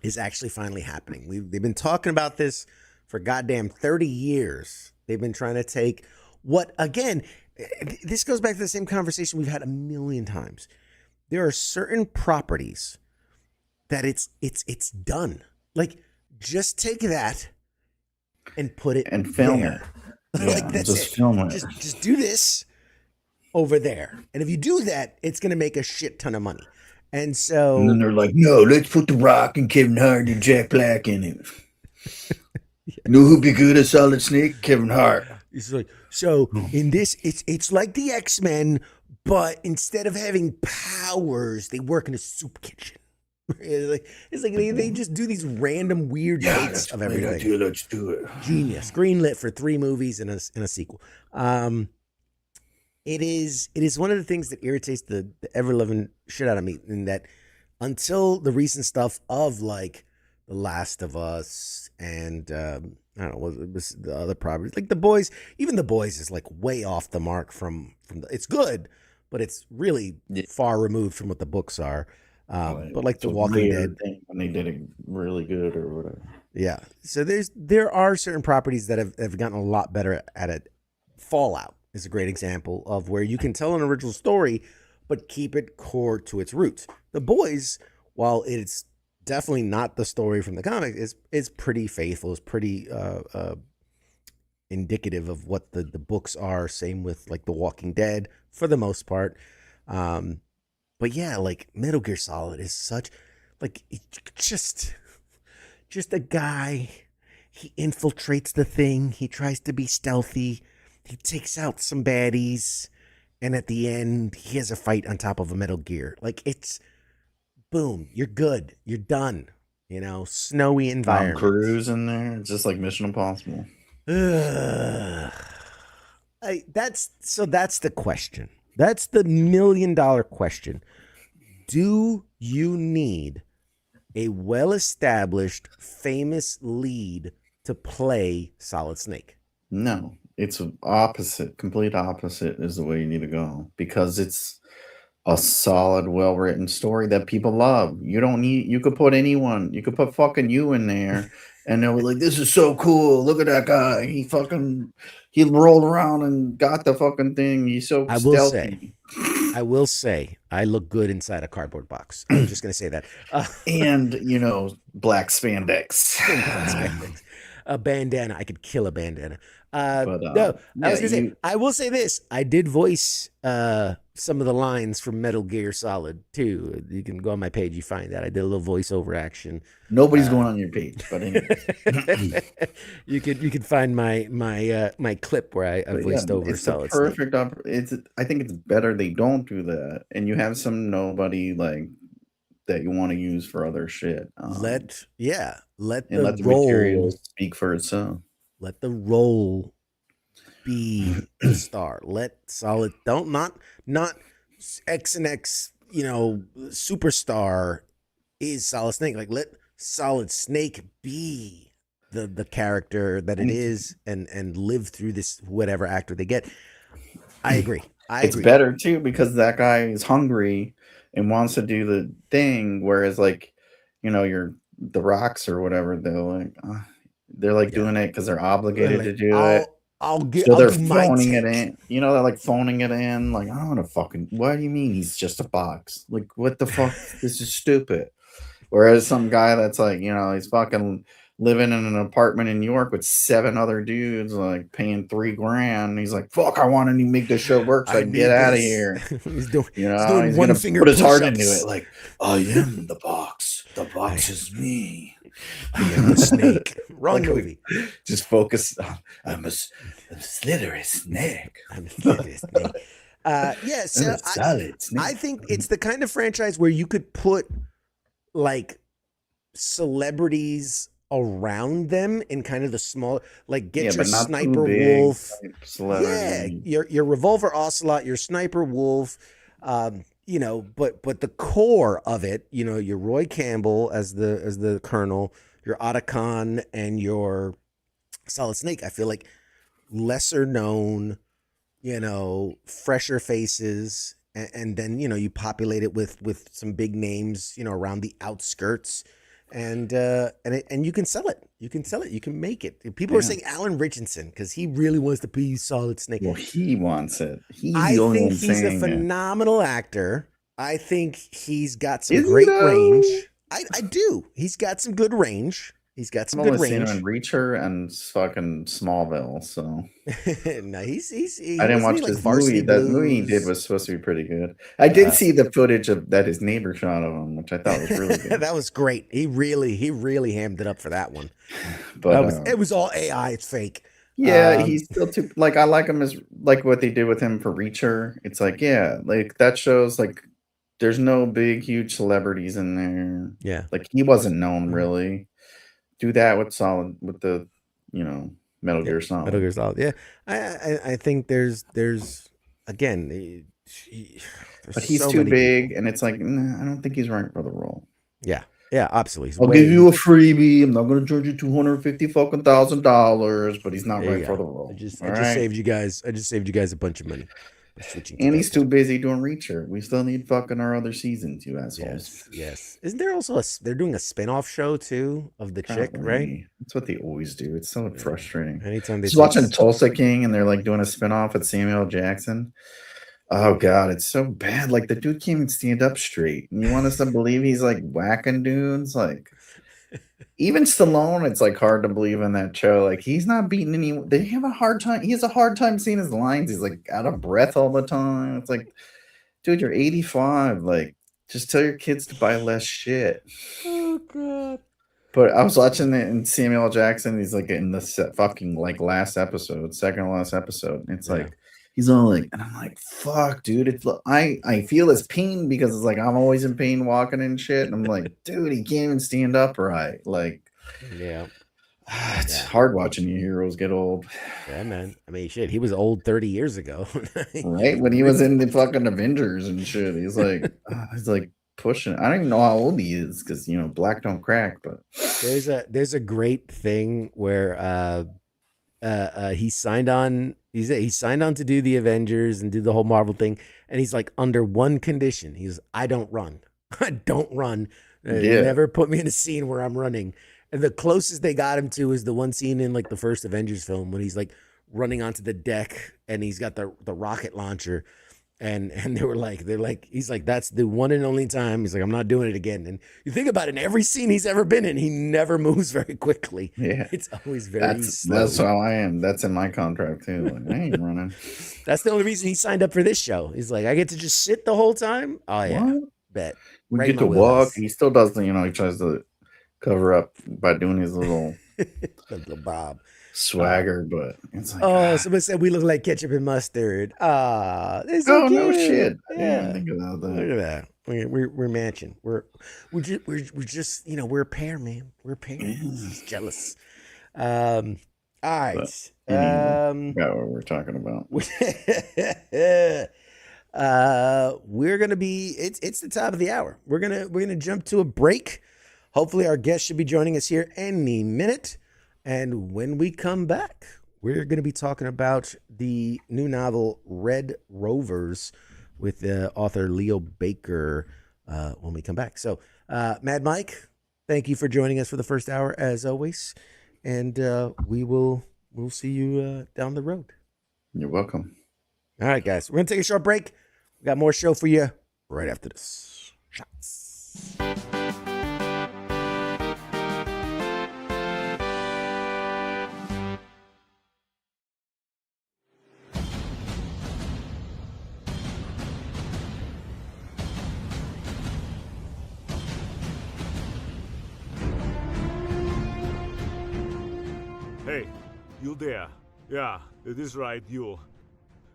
is actually finally happening. They've been talking about this for goddamn 30 years. They've been trying to take this goes back to the same conversation we've had a million times. There are certain properties that it's done. Like, just take that and put it and film there. it. Like, that's just it. Film it. Just do this over there. And if you do that, it's going to make a shit ton of money. And then they're like, no, let's put The Rock and Kevin Hart and Jack Black in it. You know who'd be good at Solid Snake? Kevin Hart. It's like, so in this, it's like the X-Men, but instead of having powers, they work in a soup kitchen. It's like they just do these random weird takes of everything. Idea, let's do it. Genius. Greenlit for 3 movies and a sequel. It is one of the things that irritates the ever-loving shit out of me, in that until the recent stuff of like The Last of Us and I don't know, was the other properties, like The Boys. Even The Boys is like way off the mark from it's good, but it's really far removed from what the books are. But like It's The a Walking rare Dead, thing when they did it really good or whatever. yeah. So there are certain properties that have gotten a lot better at it. Fallout is a great example of where you can tell an original story, but keep it core to its roots. The Boys, while it's definitely not the story from the comic, is pretty faithful. It's pretty indicative of what the books are. Same with like The Walking Dead for the most part. But yeah, like Metal Gear Solid is such like just a guy. He infiltrates the thing. He tries to be stealthy. He takes out some baddies, and at the end, he has a fight on top of a Metal Gear. Like it's boom, you're good. You're done. You know, snowy Tom environment. Cruise in there, it's just like Mission Impossible. Ugh. That's the question. That's the $1,000,000 question. Do you need a well-established, famous lead to play Solid Snake? No, it's opposite. Complete opposite is the way you need to go because it's a solid, well-written story that people love. You don't need. You could put anyone. You could put fucking you in there, and they'll be like, "This is so cool. Look at that guy. He rolled around and got the fucking thing. He's so I will stealthy." say, I look good inside a cardboard box. I'm just gonna say that. And black spandex. Black spandex. A bandana. I could kill a bandana. But No, I was yeah, gonna say. I will say this. I did voice some of the lines from Metal Gear Solid too. You can go on my page. You find that I did a little voiceover action. nobody's going on your page, but anyway. You could find my clip where I But voiced over it's the Solid Snake. perfect. I think it's better they don't do that, and you have some nobody like that you want to use for other shit. Let And let the material speak for itself. let the role be the star. Let Solid not X and X, superstar is Solid Snake. Like let Solid Snake be the character that it is and live through this whatever actor they get. I agree. It's better too because that guy is hungry and wants to do the thing, whereas like you're the Rocks or whatever, they're like doing it because they're obligated to do it. So they're phoning it in. They're like phoning it in. Like, I don't want to fucking. What do you mean he's just a box? Like, what the fuck? This is stupid. Whereas some guy that's like, he's fucking living in an apartment in New York with 7 other dudes, like paying $3,000. He's like, fuck, I want to make this show work so I can get out of here. He's doing he's one gonna finger put his heart push-ups. into it. Like, I am the box. The box is me. I am the snake. Wrong movie. Just focus on I'm a slithery snake. I'm a slithery snake. Yeah, so solid snake. I think it's the kind of franchise where you could put like celebrities around them in kind of the small, like get your Sniper Wolf. Yeah, your Revolver Ocelot, your Sniper Wolf. But the core of it, your Roy Campbell as the Colonel, your Otacon, and your Solid Snake. I feel like lesser known, fresher faces, and then you populate it with some big names, around the outskirts, and you can sell it. You can make it. People are saying Alan Richardson because he really wants to be Solid Snake. Well, he wants it. I think he's a phenomenal actor. I think he's got some great range. I do. He's got some good range. He's got some good range. I've only seen him in Reacher and fucking Smallville, so no, he's I didn't watch this movie. That movie he did was supposed to be pretty good. I did see the footage of that his neighbor shot of him, which I thought was really good. That was great. He really hammed it up for that one. But it was all AI. It's fake. Yeah, he's still too like I like him as like what they did with him for Reacher. It's like like that shows like there's no big huge celebrities in there. Yeah, like he wasn't known really. Do that with the Metal Gear Solid. Metal Gear Solid. Yeah, I think there's again, but he's too big, and it's like I don't think he's right for the role. Yeah, absolutely. I'll give you a freebie. I'm not going to charge you $250,000, but he's not right for the role. I just saved you guys. I just saved you guys a bunch of money. We're switching to And that he's too busy doing Reacher. We still need fucking our other seasons, you assholes. Yes. Isn't there also they're doing a spin-off show too of the chick, right? Apparently. That's what they always do. It's so frustrating. Anytime they Just watching Tulsa King and they're like doing a spinoff with Samuel Jackson. Oh god, it's so bad. Like the dude can't even stand up straight. And you want us to believe he's like whacking dudes? Like even Stallone, it's like hard to believe in that show. Like he's not beating anyone. They have a hard time. He has a hard time seeing his lines. He's like out of breath all the time. It's like, dude, you're 85. Like, just tell your kids to buy less shit. Oh god. But I was watching it and Samuel Jackson, he's like in the fucking like last episode, second to last episode. And it's like he's all like, and I'm like, fuck, dude. It's I feel his pain because it's like I'm always in pain walking and shit. And I'm like, dude, he can't even stand upright. Like, it's hard watching your heroes get old. Yeah, man. I mean, shit, he was old 30 years ago. Right? When he was in the fucking Avengers and shit. He's like pushing. I don't even know how old he is because you know black don't crack. But there's a great thing where he signed on. He signed on to do the Avengers and do the whole Marvel thing, and he's like under one condition. He's I don't run. I don't run. Never put me in a scene where I'm running. And the closest they got him to is the one scene in like the first Avengers film when he's like running onto the deck and he's got the rocket launcher. And they're like, he's like, that's the one and only time. He's like, I'm not doing it again. And you think about it, in every scene he's ever been in, he never moves very quickly. Yeah. It's always very slow. That's how I am. That's in my contract too. Like, I ain't running. That's the only reason he signed up for this show. He's like, I get to just sit the whole time. Oh yeah. What? Bet. We right get to walk. He still does the, he tries to cover up by doing his little Bob swagger, but it's like somebody said we look like ketchup and mustard. So no shit. Yeah, I didn't think about that. Look at that. We're matching. We're just we're a pair, man. We're a pair. He's jealous. All right. Got what we're talking about. We're gonna be. It's the top of the hour. We're gonna jump to a break. Hopefully, our guest should be joining us here any minute. And when we come back, we're going to be talking about the new novel, Red Rovers, with author Leo Baker when we come back. So, Mad Mike, thank you for joining us for the first hour, as always. And we'll see you down the road. You're welcome. All right, guys. We're going to take a short break. We got more show for you right after this. Shots. Hey, you there? Yeah, it is right, you.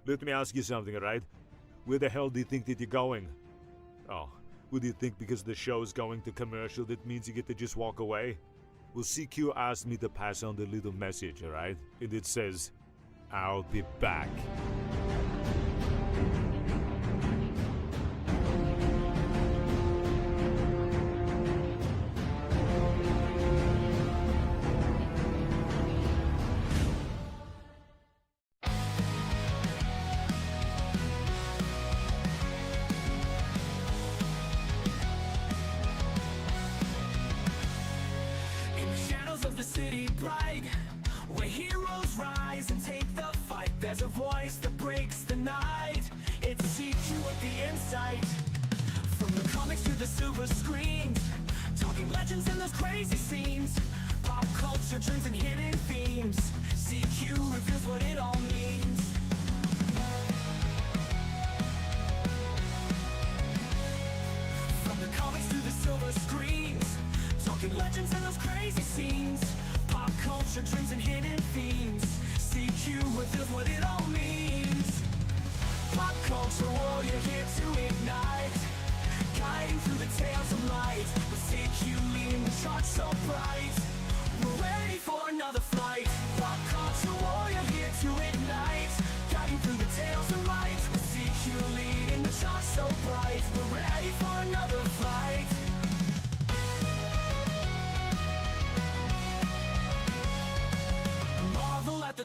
Let me ask you something, right? Where the hell do you think that you're going? Oh, would you think because the show is going to commercial that means you get to just walk away? Well, CQ asked me to pass on the little message, alright? And it says, I'll be back.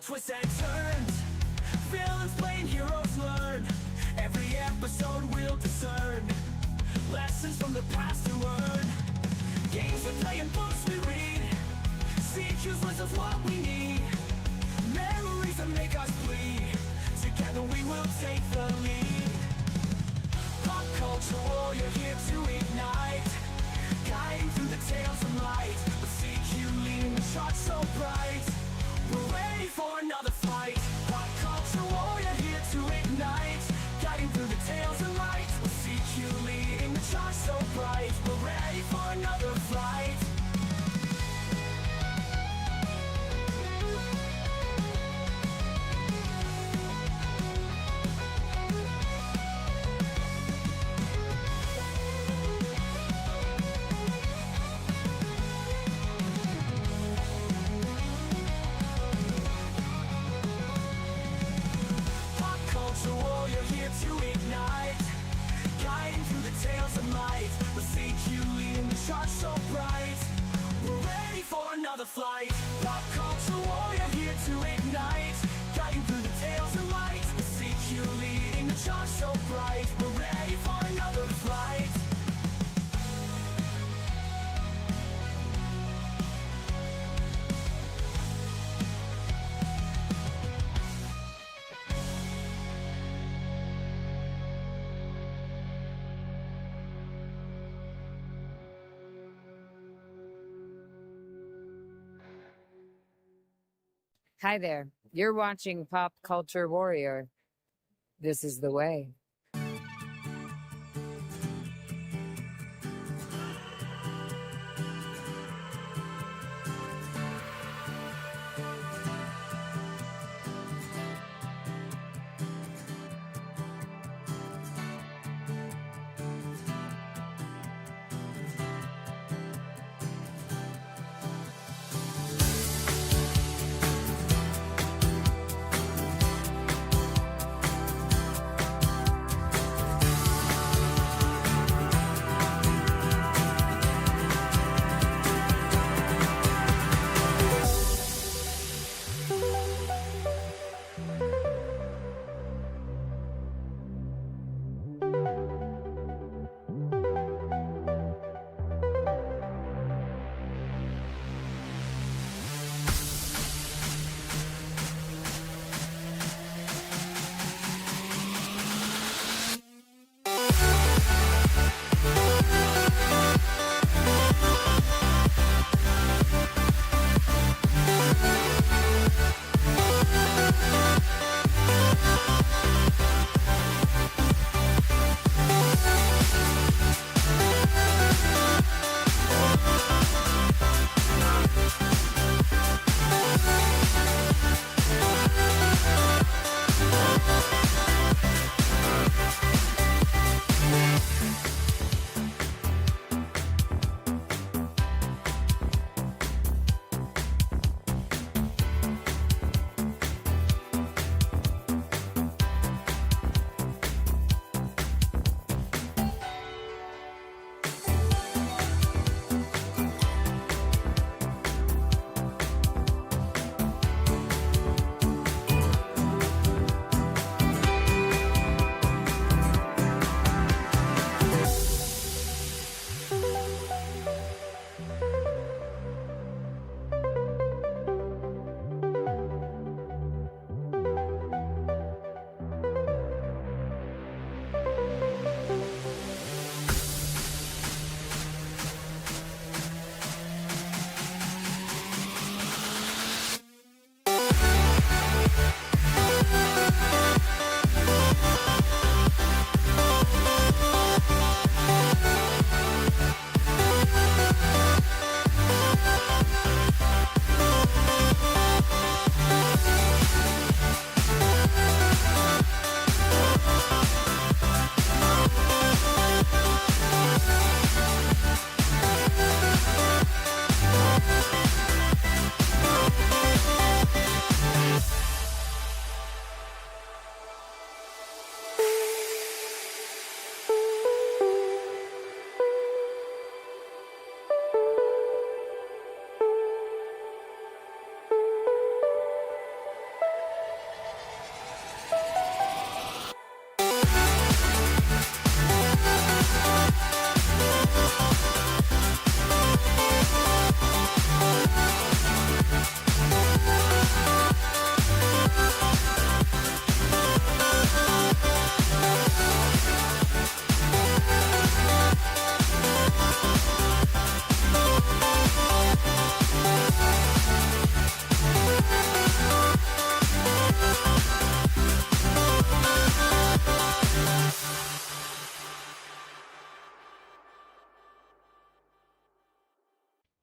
Twists and turns, villains playing heroes learn. Every episode will discern lessons from the past to learn. Games we play and books we read. CQ's list of what we need. Memories that make us bleed. Together we will take the lead. Pop culture warrior here to ignite. Guiding through the tales of light. With CQ leading the charge so bright. We're ready for another fight. Pop culture warrior here to ignite. Guiding through the tales of light. With CQ leading the charge so bright. We're ready for another fight. Pop culture warrior here to ignite. Guiding through the tales of light. With CQ leading the charge so bright. We're ready for another flight. Pop culture warrior here to ignite. Guiding through the tales of light. With CQ leading the charge so bright. We're ready for another flight. Hi there. You're watching Pop Culture Warrior. This is the way.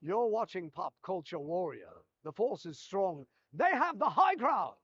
You're watching Pop Culture Warrior. The force is strong. They have the high ground.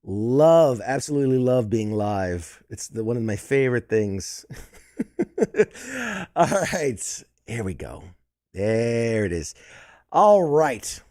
Love, absolutely love being live. It's one of my favorite things. All right, here we go. There it is. All right.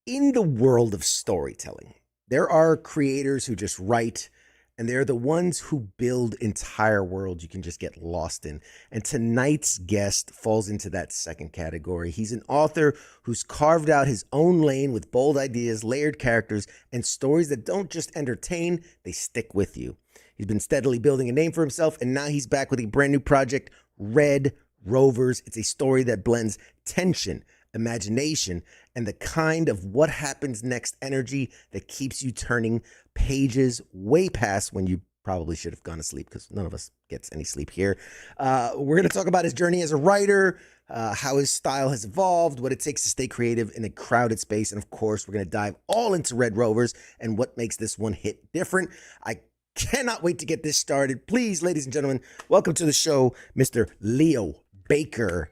In the world of storytelling, there are creators who just write, and they're the ones who build entire worlds you can just get lost in. And tonight's guest falls into that second category. He's an author who's carved out his own lane with bold ideas, layered characters, and stories that don't just entertain, they stick with you. He's been steadily building a name for himself, and now he's back with a brand new project, Red Rovers. It's a story that blends tension, imagination, and the kind of what happens next energy that keeps you turning pages way past when you probably should have gone to sleep, because none of us gets any sleep here. We're going to talk about his journey as a writer, how his style has evolved, what it takes to stay creative in a crowded space, and of course, we're going to dive all into Red Rovers and what makes this one hit different. I cannot wait to get this started. Please, ladies and gentlemen, welcome to the show, Mr. Leo Baker.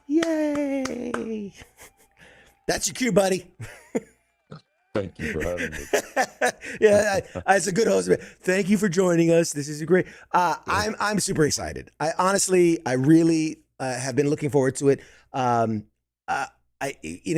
Yay! That's your cue, buddy. Thank you for having me. Yeah, as a good host, thank you for joining us. This is great. I'm super excited. I really have been looking forward to it. In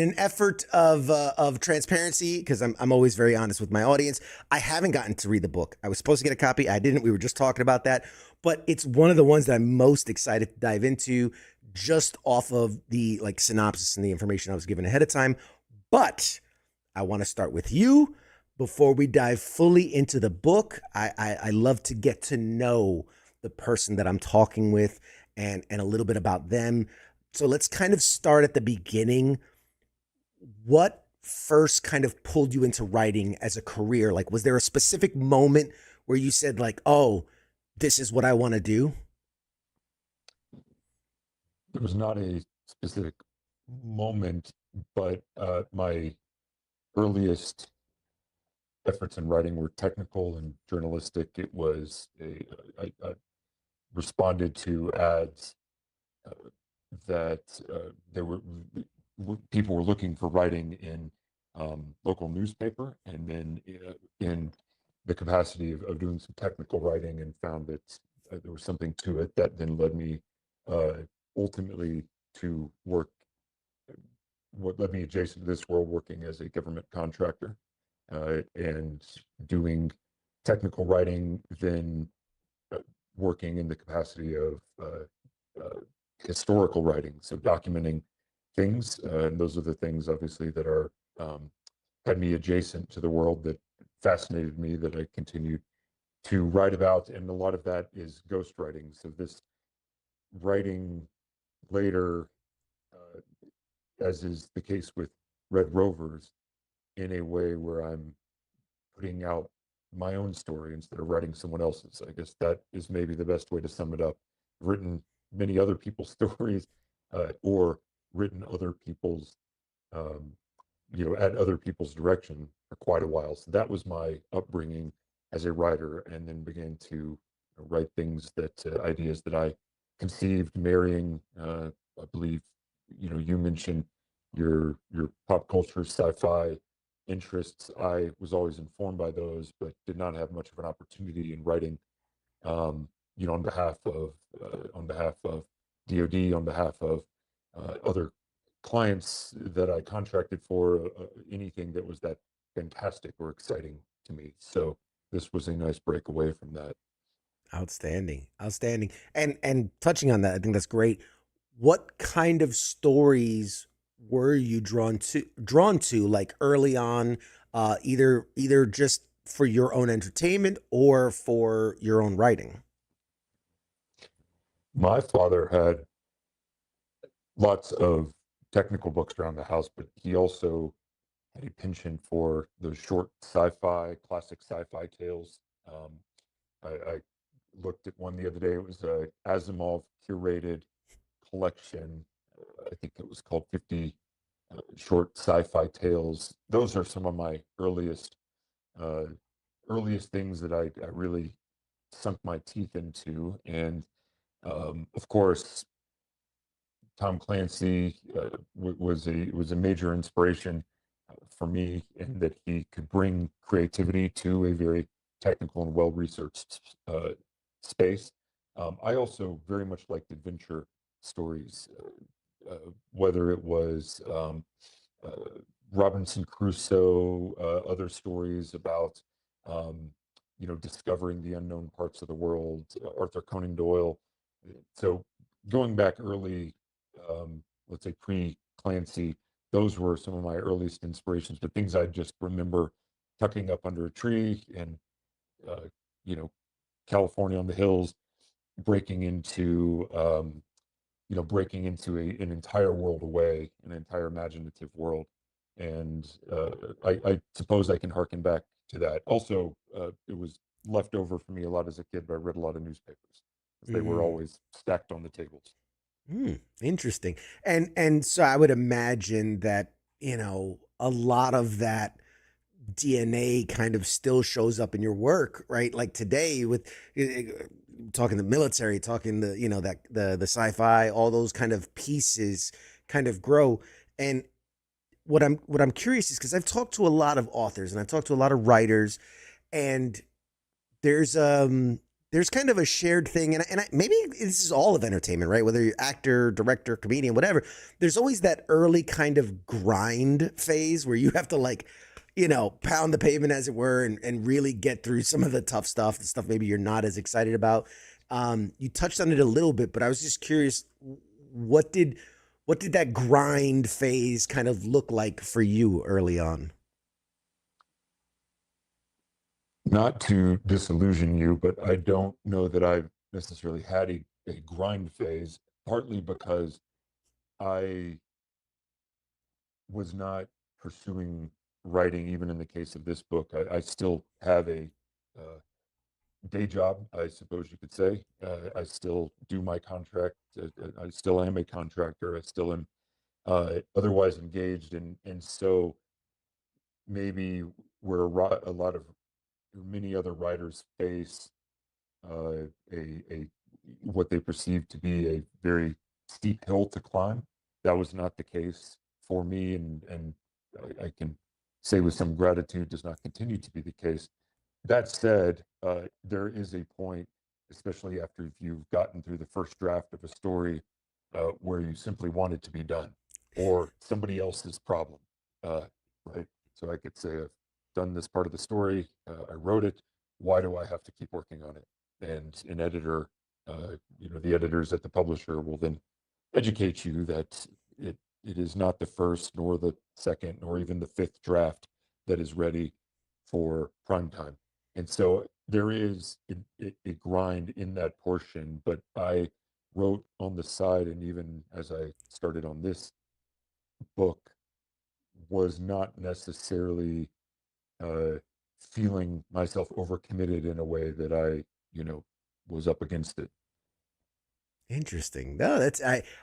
an effort of transparency, because I'm always very honest with my audience, I haven't gotten to read the book. I was supposed to get a copy. I didn't. We were just talking about that. But it's one of the ones that I'm most excited to dive into, just off of the synopsis and the information I was given ahead of time. But I want to start with you before we dive fully into the book. I love to get to know the person that I'm talking with and a little bit about them. So let's kind of start at the beginning. What first kind of pulled you into writing as a career? Was there a specific moment where you said oh, this is what I want to do? There was not a specific moment, but my earliest efforts in writing were technical and journalistic. It was I responded to ads that there were people were looking for writing in local newspaper, and then in the capacity of doing some technical writing, and found that there was something to it that then led me ultimately to work. What led me adjacent to this world, working as a government contractor and doing technical writing, then working in the capacity of historical writing, so documenting things. And those are the things, obviously, that are had me adjacent to the world that fascinated me, that I continue to write about. And a lot of that is ghostwriting. So this writing later, as is the case with Red Rovers, in a way where I'm putting out my own story instead of writing someone else's. I guess that is maybe the best way to sum it up. I've written many other people's stories, or written other people's, at other people's direction for quite a while. So that was my upbringing as a writer, and then began to write things that, ideas that I conceived, marrying, I believe, you mentioned your pop culture sci-fi interests. I was always informed by those, but did not have much of an opportunity in writing, on behalf of DoD, on behalf of other clients that I contracted for, anything that was that fantastic or exciting to me. So this was a nice break away from that. Outstanding. Outstanding. And touching on that, I think that's great. What kind of stories were you drawn to like early on, either just for your own entertainment or for your own writing? My father had lots of technical books around the house, but he also had a penchant for those short sci-fi, classic sci-fi tales. I looked at one the other day. It was a Asimov curated collection. I think it was called 50 Short Sci-Fi Tales. Those are some of my uh, earliest things that I really sunk my teeth into. And of course, Tom Clancy was a major inspiration for me in that he could bring creativity to a very technical and well-researched space. I also very much liked adventure stories, whether it was uh, Robinson Crusoe, other stories about discovering the unknown parts of the world, Arthur Conan Doyle. So going back early, let's say pre-Clancy, those were some of my earliest inspirations, but things I just remember tucking up under a tree and, uh, you know, California on the hills, breaking into, an entire world away, an entire imaginative world. And I suppose I can harken back to that. Also, it was left over for me a lot as a kid, but I read a lot of newspapers. They were Mm. always stacked on the tables. Interesting. And so I would imagine that, a lot of that DNA kind of still shows up in your work, right? Like today with talking the military, talking the, that the sci-fi, all those kind of pieces kind of grow. And what I'm curious is because I've talked to a lot of authors and I've talked to a lot of writers, and there's there's kind of a shared thing, and maybe this is all of entertainment, right? Whether you're actor, director, comedian, whatever, there's always that early kind of grind phase where you have to like, pound the pavement as it were, and really get through some of the tough stuff, the stuff maybe you're not as excited about. You touched on it a little bit, but I was just curious, what did what did that grind phase kind of look like for you early on? Not to disillusion you, but I don't know that I've necessarily had a grind phase, partly because I was not pursuing writing, even in the case of this book. I still have a uh, day job, I suppose you could say. I still do my contract. I still am a contractor. I still am otherwise engaged. And so maybe where a lot of many other writers face a what they perceive to be a very steep hill to climb. That was not the case for me, and I can say with some gratitude does not continue to be the case. That said, there is a point, especially after you've gotten through the first draft of a story, where you simply want it to be done, or somebody else's problem, uh, right? So I could say I've done this part of the story, I wrote it. Why do I have to keep working on it? And an editor, the editors at the publisher will then educate you that it is not the first, nor the second, nor even the fifth draft that is ready for prime time. And so there is a grind in that portion, but I wrote on the side, and even as I started on this book, was not necessarily uh, feeling myself overcommitted in a way that was up against it. Interesting. No,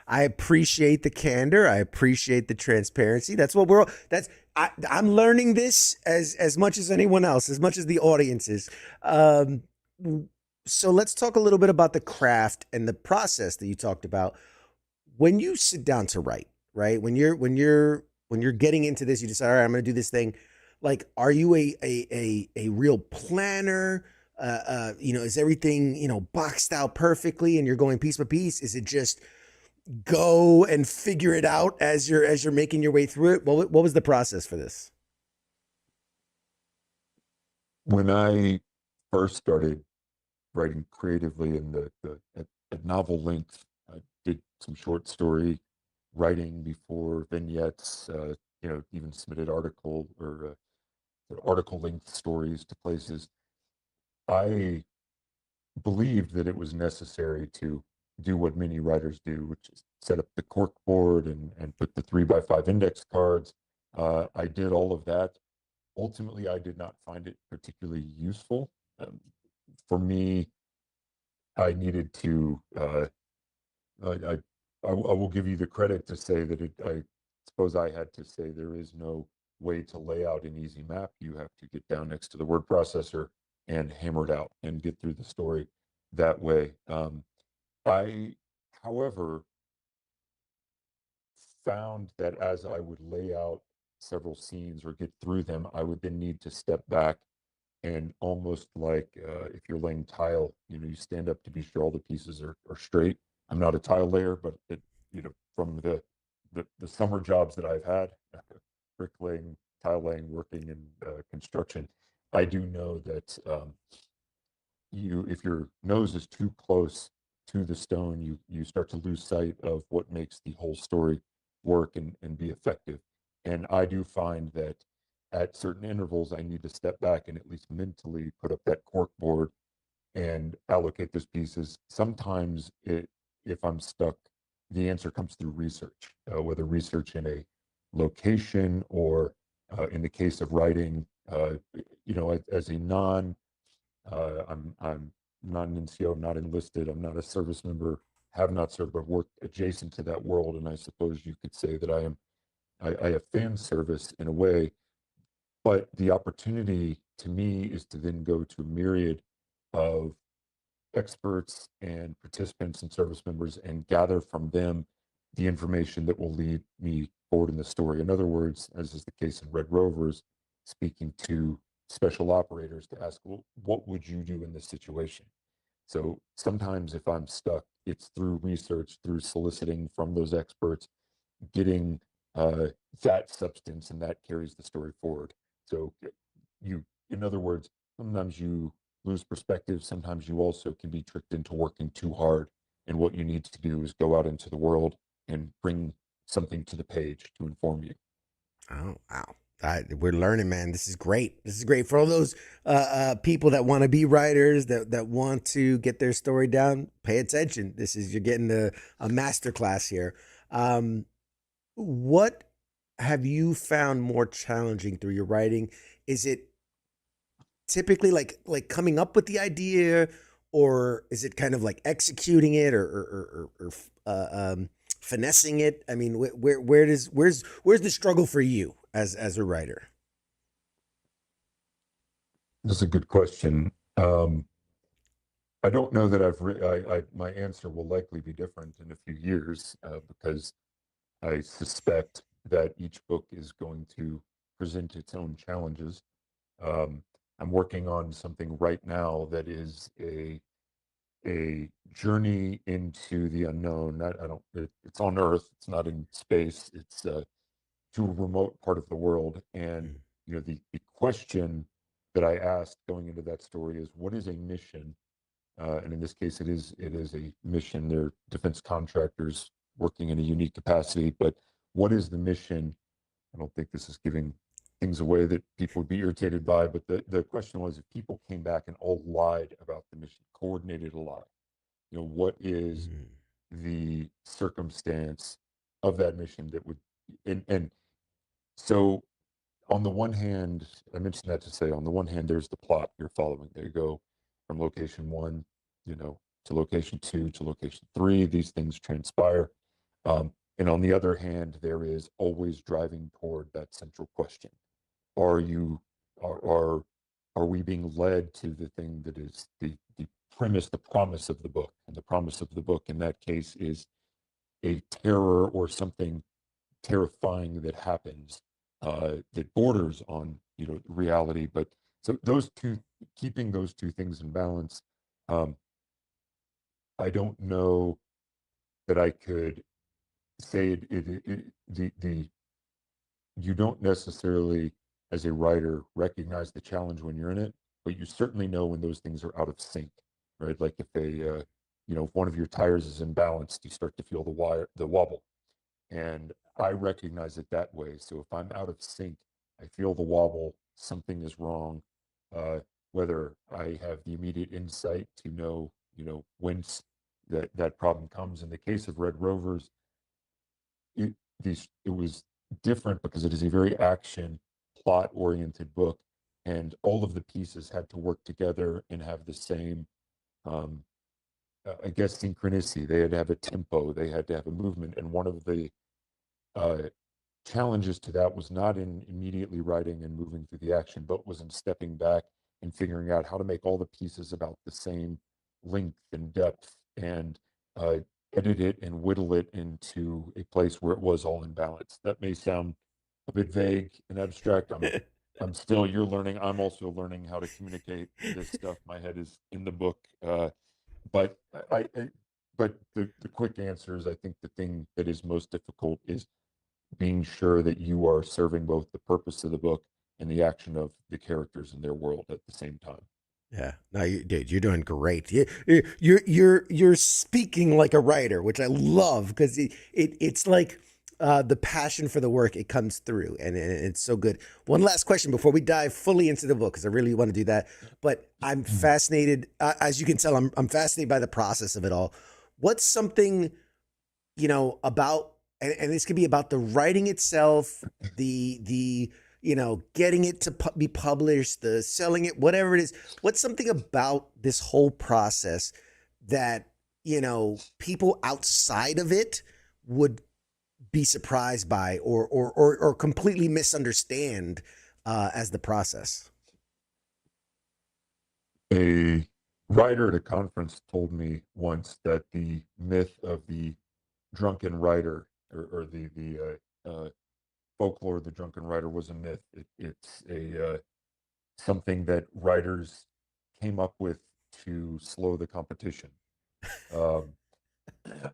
I appreciate the candor. I appreciate the transparency. That's what we're that's I'm learning this as much as anyone else, as much as the audience is. Um, so let's talk a little bit about the craft and the process that you talked about. When you sit down to write, right? When you're getting into this, you decide, all right, I'm going to do this thing. Like, are you a real planner? Is everything boxed out perfectly, and you're going piece by piece? Is it just go and figure it out as you're making your way through it? What was the process for this? When I first started writing creatively in at novel length, I did some short story writing before vignettes, even submitted article length stories to places. I believed that it was necessary to do what many writers do, which is set up the cork board and put the 3x5 index cards. I did all of that. Ultimately, I did not find it particularly useful. Um, for me, I needed to. I, I will give you the credit to say that I suppose I had to say there is no way to lay out an easy map. You have to get down next to the word processor and hammer it out and get through the story that way. I, however, found that as I would lay out several scenes or get through them, I would then need to step back and almost like if you're laying tile, you stand up to be sure all the pieces are straight. I'm not a tile layer, but from the summer jobs that I've had, bricklaying, tile laying, working in construction, I do know that if your nose is too close to the stone, you start to lose sight of what makes the whole story work and be effective. And I do find that at certain intervals, I need to step back and at least mentally put up that cork board and allocate those pieces. Sometimes if I'm stuck, the answer comes through research, whether research in a location or in the case of writing, as a I'm not an NCO, not enlisted. I'm not a service member. Have not served, but worked adjacent to that world, and I suppose you could say that I have fan service in a way. But the opportunity to me is to then go to a myriad of experts and participants and service members and gather from them the information that will lead me forward in the story. In other words, as is the case in Red Rovers, speaking to special operators to ask, well, what would you do in this situation? So sometimes if I'm stuck, it's through research, through soliciting from those experts, getting that substance, and that carries the story forward. So in other words, sometimes you lose perspective. Sometimes you also can be tricked into working too hard. And what you need to do is go out into the world and bring something to the page to inform you. Oh, wow. We're learning, man. This is great. This is great for all those people that want to be writers, that want to get their story down. Pay attention. You're getting a master class here. What have you found more challenging through your writing? Is it typically like coming up with the idea, or is it kind of like executing it, or finessing it? I mean, where's the struggle for you as a writer? That's a good question. I don't know that my answer will likely be different in a few years because I suspect that each book is going to present its own challenges. Um, I'm working on something right now that is a journey into the unknown. It's on Earth. It's not in space. It's to a remote part of the world. And Mm. the question that I asked going into that story is, what is a mission? And in this case, it is a mission. They're defense contractors working in a unique capacity. But what is the mission? I don't think this is giving things away that people would be irritated by. But the question was, if people came back and all lied about the mission, coordinated a lie, what is Mm. the circumstance of that mission that would, and so on the one hand, I mentioned that to say, on the one hand, there's the plot you're following. There you go from location one, to location two, to location three. These things transpire. And on the other hand, there is always driving toward that central question. Are you, are, are we being led to the thing that is the premise, the promise of the book? And the promise of the book in that case is a terror or something terrifying that happens that borders on, you know, reality. But so keeping those two things in balance, I don't know that I could say the you don't necessarily, as a writer, recognize the challenge when you're in it, but you certainly know when those things are out of sync, right? Like if you know, if one of your tires is imbalanced, you start to feel the wobble. And I recognize it that way. So if I'm out of sync, I feel the wobble, something is wrong. Uh, Whether I have the immediate insight to know, you know, whence that problem comes. In the case of Red Rovers, it it was different because it is a very action plot oriented book, and all of the pieces had to work together and have the same um, I guess synchronicity. They had to have a tempo, they had to have a movement, and one of the uh, challenges to that was not in immediately writing and moving through the action, but was in stepping back and figuring out how to make all the pieces about the same length and depth, and uh, edit it and whittle it into a place where it was all in balance. That may sound a bit vague and abstract. I'm still, you're learning. I'm also learning how to communicate this stuff. My head is in the book. But but the quick answer is, I think the thing that is most difficult is being sure that you are serving both the purpose of the book and the action of the characters in their world at the same time. Yeah, no, dude, you're doing great. You're speaking like a writer, which I love because it's like the passion for the work. It comes through, and it's so good. One last question before we dive fully into the book, because I really want to do that. But I'm fascinated, as you can tell, I'm fascinated by the process of it all. What's something, you know, about, and this could be about the writing itself, the you know, getting it to be published, the selling it, whatever it is. What's something about this whole process that, you know, people outside of it would be surprised by or completely misunderstand as the process? A writer at a conference told me once that the myth of the drunken writer, or the folklore of the drunken writer, was a myth. It's a something that writers came up with to slow the competition. Um,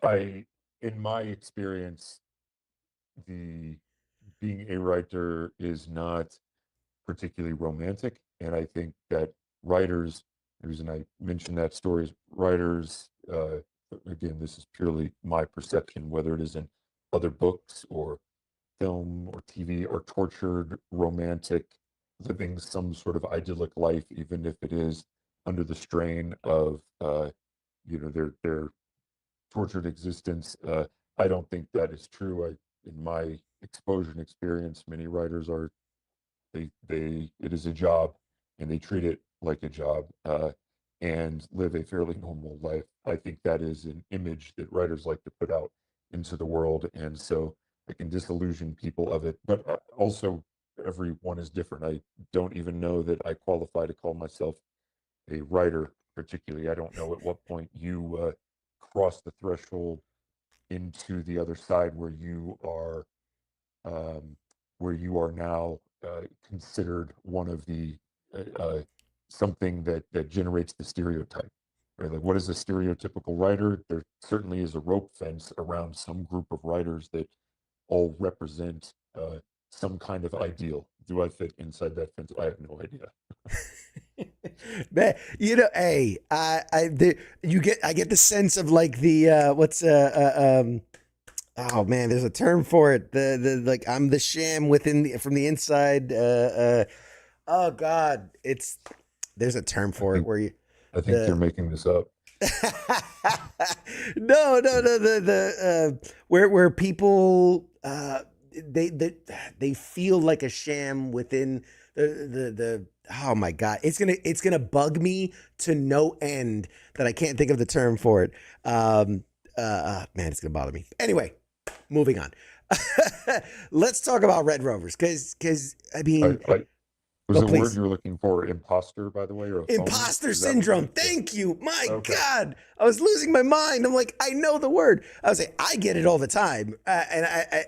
in my experience, the being a writer is not particularly romantic, and I think that writers, the reason I mentioned that story is writers, again, this is purely my perception, whether it is in other books or film or TV, are tortured romantic, living some sort of idyllic life, even if it is under the strain of you know, their tortured existence. I don't think that is true. In my exposure and experience, many writers are, they it is a job, and they treat it like a job, and live a fairly normal life. I think that is an image that writers like to put out into the world, and so it can disillusion people of it. But also, everyone is different. I don't even know that I qualify to call myself a writer particularly. I don't know at what point you cross the threshold into the other side um, where you are now considered one of the something that generates the stereotype. Right? Like, what is a stereotypical writer? There certainly is a rope fence around some group of writers that all represent some kind of ideal. Do I fit inside that fence? I have no idea. Man, you know, hey, I get the sense of like the oh man, there's a term for it. The like, I'm the sham from the inside. Oh God, there's a term for it where I think you're making this up. no, where people they feel like a sham within the oh my God, it's gonna bug me to no end that I can't think of the term for it. Man, it's gonna bother me. Anyway, moving on. Let's talk about Red Rovers, because I mean, Was Oh, the word please. you were looking for imposter, by the way, or a phony? Imposter Is that what syndrome. you- Thank you. My Okay. God. I was losing my mind. I'm like, I know the word. I was like, I get it all the time. And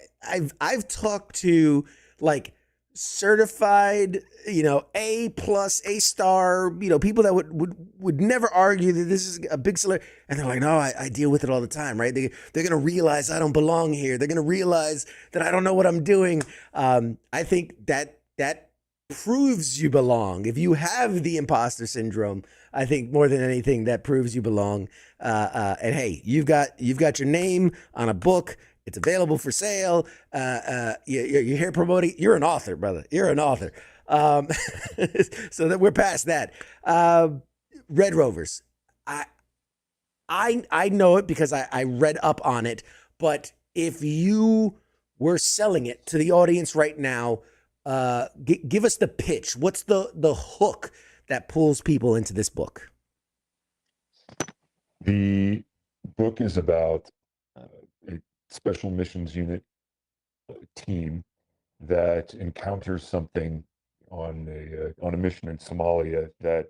I've talked to like certified, A+ A*, people that would never argue that this is a big celebrity. And they're like, no, I deal with it all the time, right? They're going to realize I don't belong here. They're going to realize that I don't know what I'm doing. I think that proves you belong. If you have the imposter syndrome, I think more than anything that proves you belong. And hey, you've got your name on a book. It's available for sale. You're here promoting. You're an author, brother. You're an author. So that we're past that. Red Rovers. I know it because I read up on it. But if you were selling it to the audience right now, give us the pitch. What's the hook that pulls people into this book? The book is about a special missions unit team that encounters something on a mission in Somalia that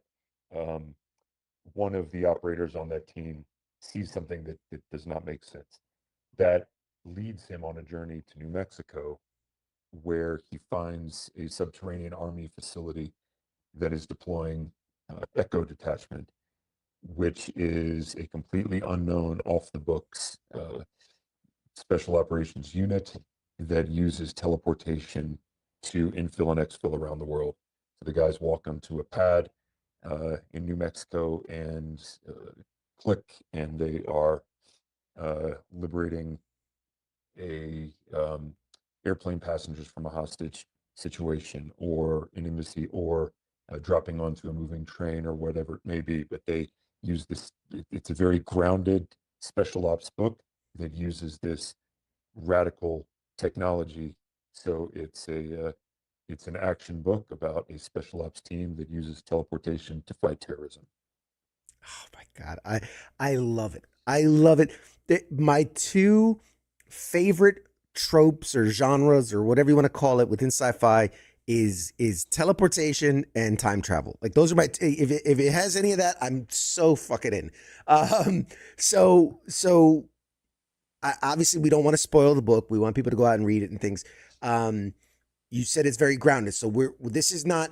one of the operators on that team sees something that does not make sense. That leads him on a journey to New Mexico, where he finds a subterranean army facility that is deploying Echo Detachment, which is a completely unknown, off the books special operations unit that uses teleportation to infill and exfil around the world. So the guys walk onto a pad in New Mexico and click, and they are liberating a airplane passengers from a hostage situation or an embassy, or dropping onto a moving train or whatever it may be. But they use this, it's a very grounded special ops book that uses this radical technology. So it's an action book about a special ops team that uses teleportation to fight terrorism. Oh my God. I love it. I love it. My two favorite tropes or genres or whatever you want to call it within sci-fi is teleportation and time travel. Like those are my if it has any of that, I'm so fucking in. So obviously we don't want to spoil the book. We want people to go out and read it and things. You said it's very grounded. So this is not,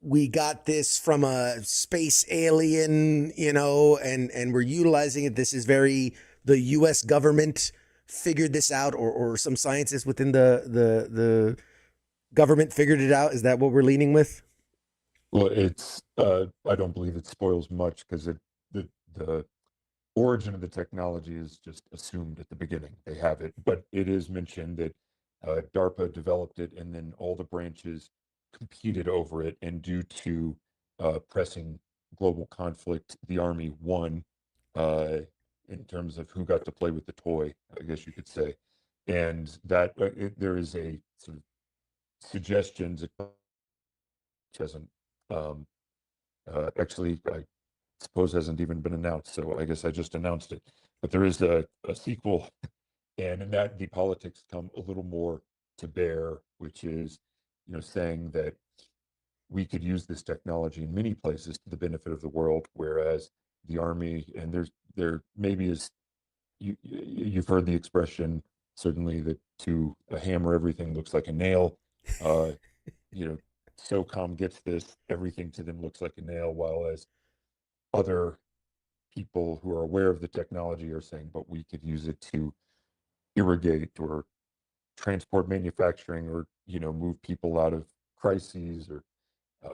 we got this from a space alien, and we're utilizing it. This is very, the US government figured this out, or some scientists within the government figured it out. Is that what we're leaning with? Well, it's I don't believe it spoils much, because the origin of the technology is just assumed at the beginning. They have it, but it is mentioned that DARPA developed it, and then all the branches competed over it, and due to pressing global conflict, the Army won in terms of who got to play with the toy, I guess you could say. And that there is a sort of suggestions, which hasn't actually, I suppose, hasn't even been announced. So I guess I just announced it. But there is a sequel, and in that the politics come a little more to bear, which is, saying that we could use this technology in many places to the benefit of the world, whereas the Army, and there maybe is, you've heard the expression, certainly, that to a hammer everything looks like a nail. Uh, SOCOM gets this, everything to them looks like a nail, while as other people who are aware of the technology are saying, but we could use it to irrigate or transport manufacturing, or move people out of crises, or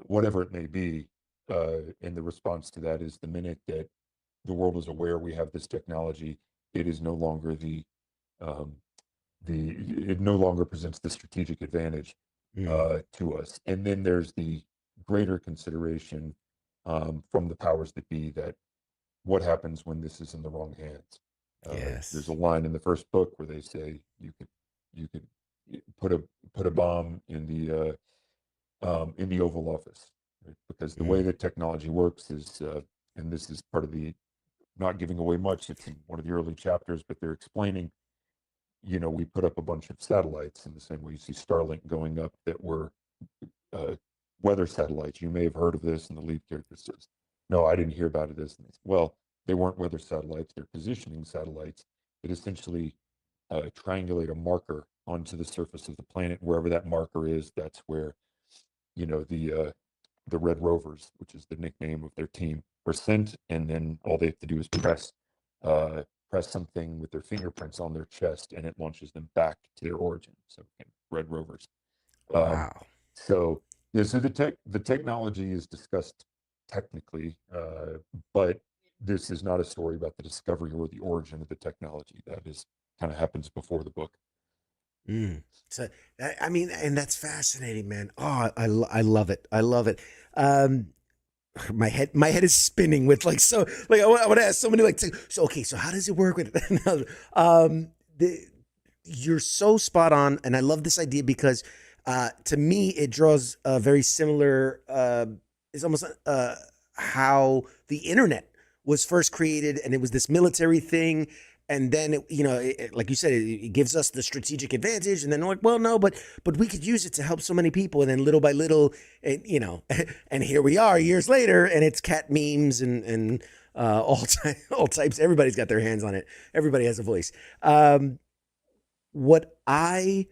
whatever it may be. And the response to that is, the minute that the world is aware we have this technology, it is no longer it no longer presents the strategic advantage to us. And then there's the greater consideration from the powers that be, that what happens when this is in the wrong hands. Yes. There's a line in the first book where they say you could put a bomb in the Oval Office, right? Because the way that technology works is, and this is part of the, not giving away much, it's in one of the early chapters, but they're explaining, we put up a bunch of satellites in the same way you see Starlink going up, that were weather satellites. You may have heard of this, and the lead character says, "No, I didn't hear about it." This, well, they weren't weather satellites; they're positioning satellites that essentially triangulate a marker onto the surface of the planet. Wherever that marker is, that's where the Red Rovers, which is the nickname of their team, are sent, and then all they have to do is press something with their fingerprints on their chest, and it launches them back to their origin. So Red Rovers. Wow. So so the technology is discussed technically, but this is not a story about the discovery or the origin of the technology. That is kind of happens before the book. So I mean, and that's fascinating, man. Oh, I love it. I love it. Um, my head is spinning with like, so like I want to ask so many like, so okay, so how does it work with it? The You're so spot on, and I love this idea because to me it draws a very similar. It's almost how the internet was first created, and it was this military thing. And then like you said, it gives us the strategic advantage. And then like, well, no, but we could use it to help so many people. And then little by little, and here we are years later, and it's cat memes and all types. Everybody's got their hands on it. Everybody has a voice. What I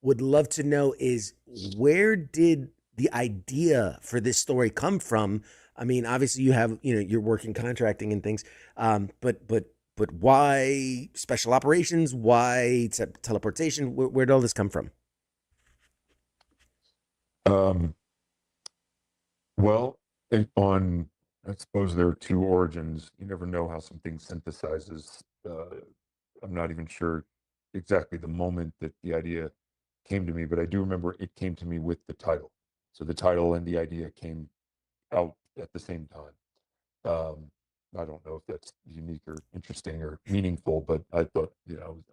would love to know is, where did the idea for this story come from? I mean, obviously you have, you're working contracting and things, but why special operations? Why teleportation? Where did all this come from? Well, I suppose there are two origins. You never know how something synthesizes. I'm not even sure exactly the moment that the idea came to me, but I do remember it came to me with the title. So the title and the idea came out at the same time. I don't know if that's unique or interesting or meaningful, but I thought,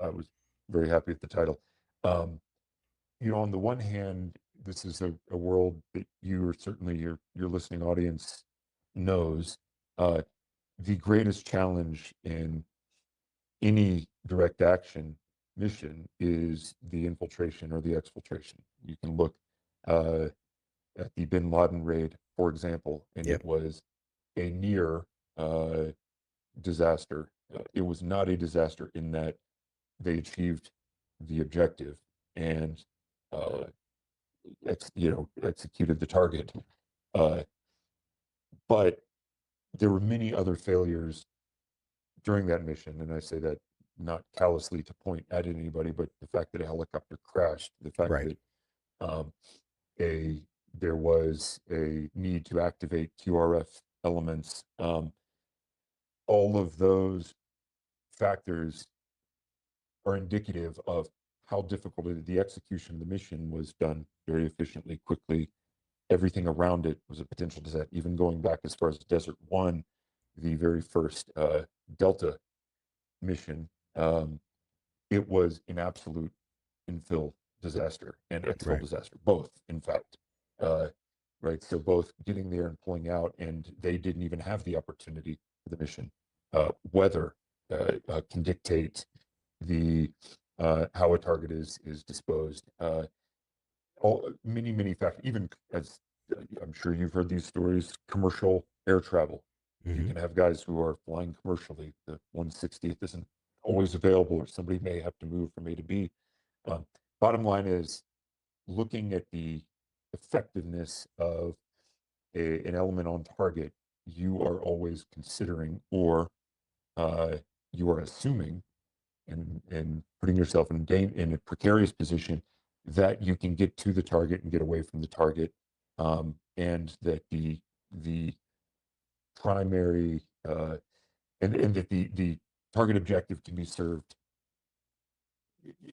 I was very happy with the title. On the one hand, this is a world that you, or certainly your listening audience, knows. The greatest challenge in any direct action mission is the infiltration or the exfiltration. You can look at the Bin Laden raid, for example, and Yep. it was a near disaster. It was not a disaster in that they achieved the objective and executed the target. But there were many other failures during that mission, and I say that not callously to point at anybody, but the fact that a helicopter crashed, the fact Right. that there was a need to activate QRF elements. All of those factors are indicative of how difficult the execution of the mission was done very efficiently, quickly. Everything around it was a potential disaster. Even going back as far as Desert One, the very first Delta mission, it was an absolute infill disaster and exfil Right. disaster, both, in fact. Right, so both getting there and pulling out, and they didn't even have the opportunity for the mission. Weather can dictate the how a target is disposed. Many factors. Even as I'm sure you've heard these stories, commercial air travel. You can have guys who are flying commercially. The 160th isn't always available, or somebody may have to move from A to B. Bottom line is, looking at the effectiveness of an element on target, you are always considering, or you are assuming, and putting yourself in a precarious position, that you can get to the target and get away from the target, and that the primary and that the target objective can be served.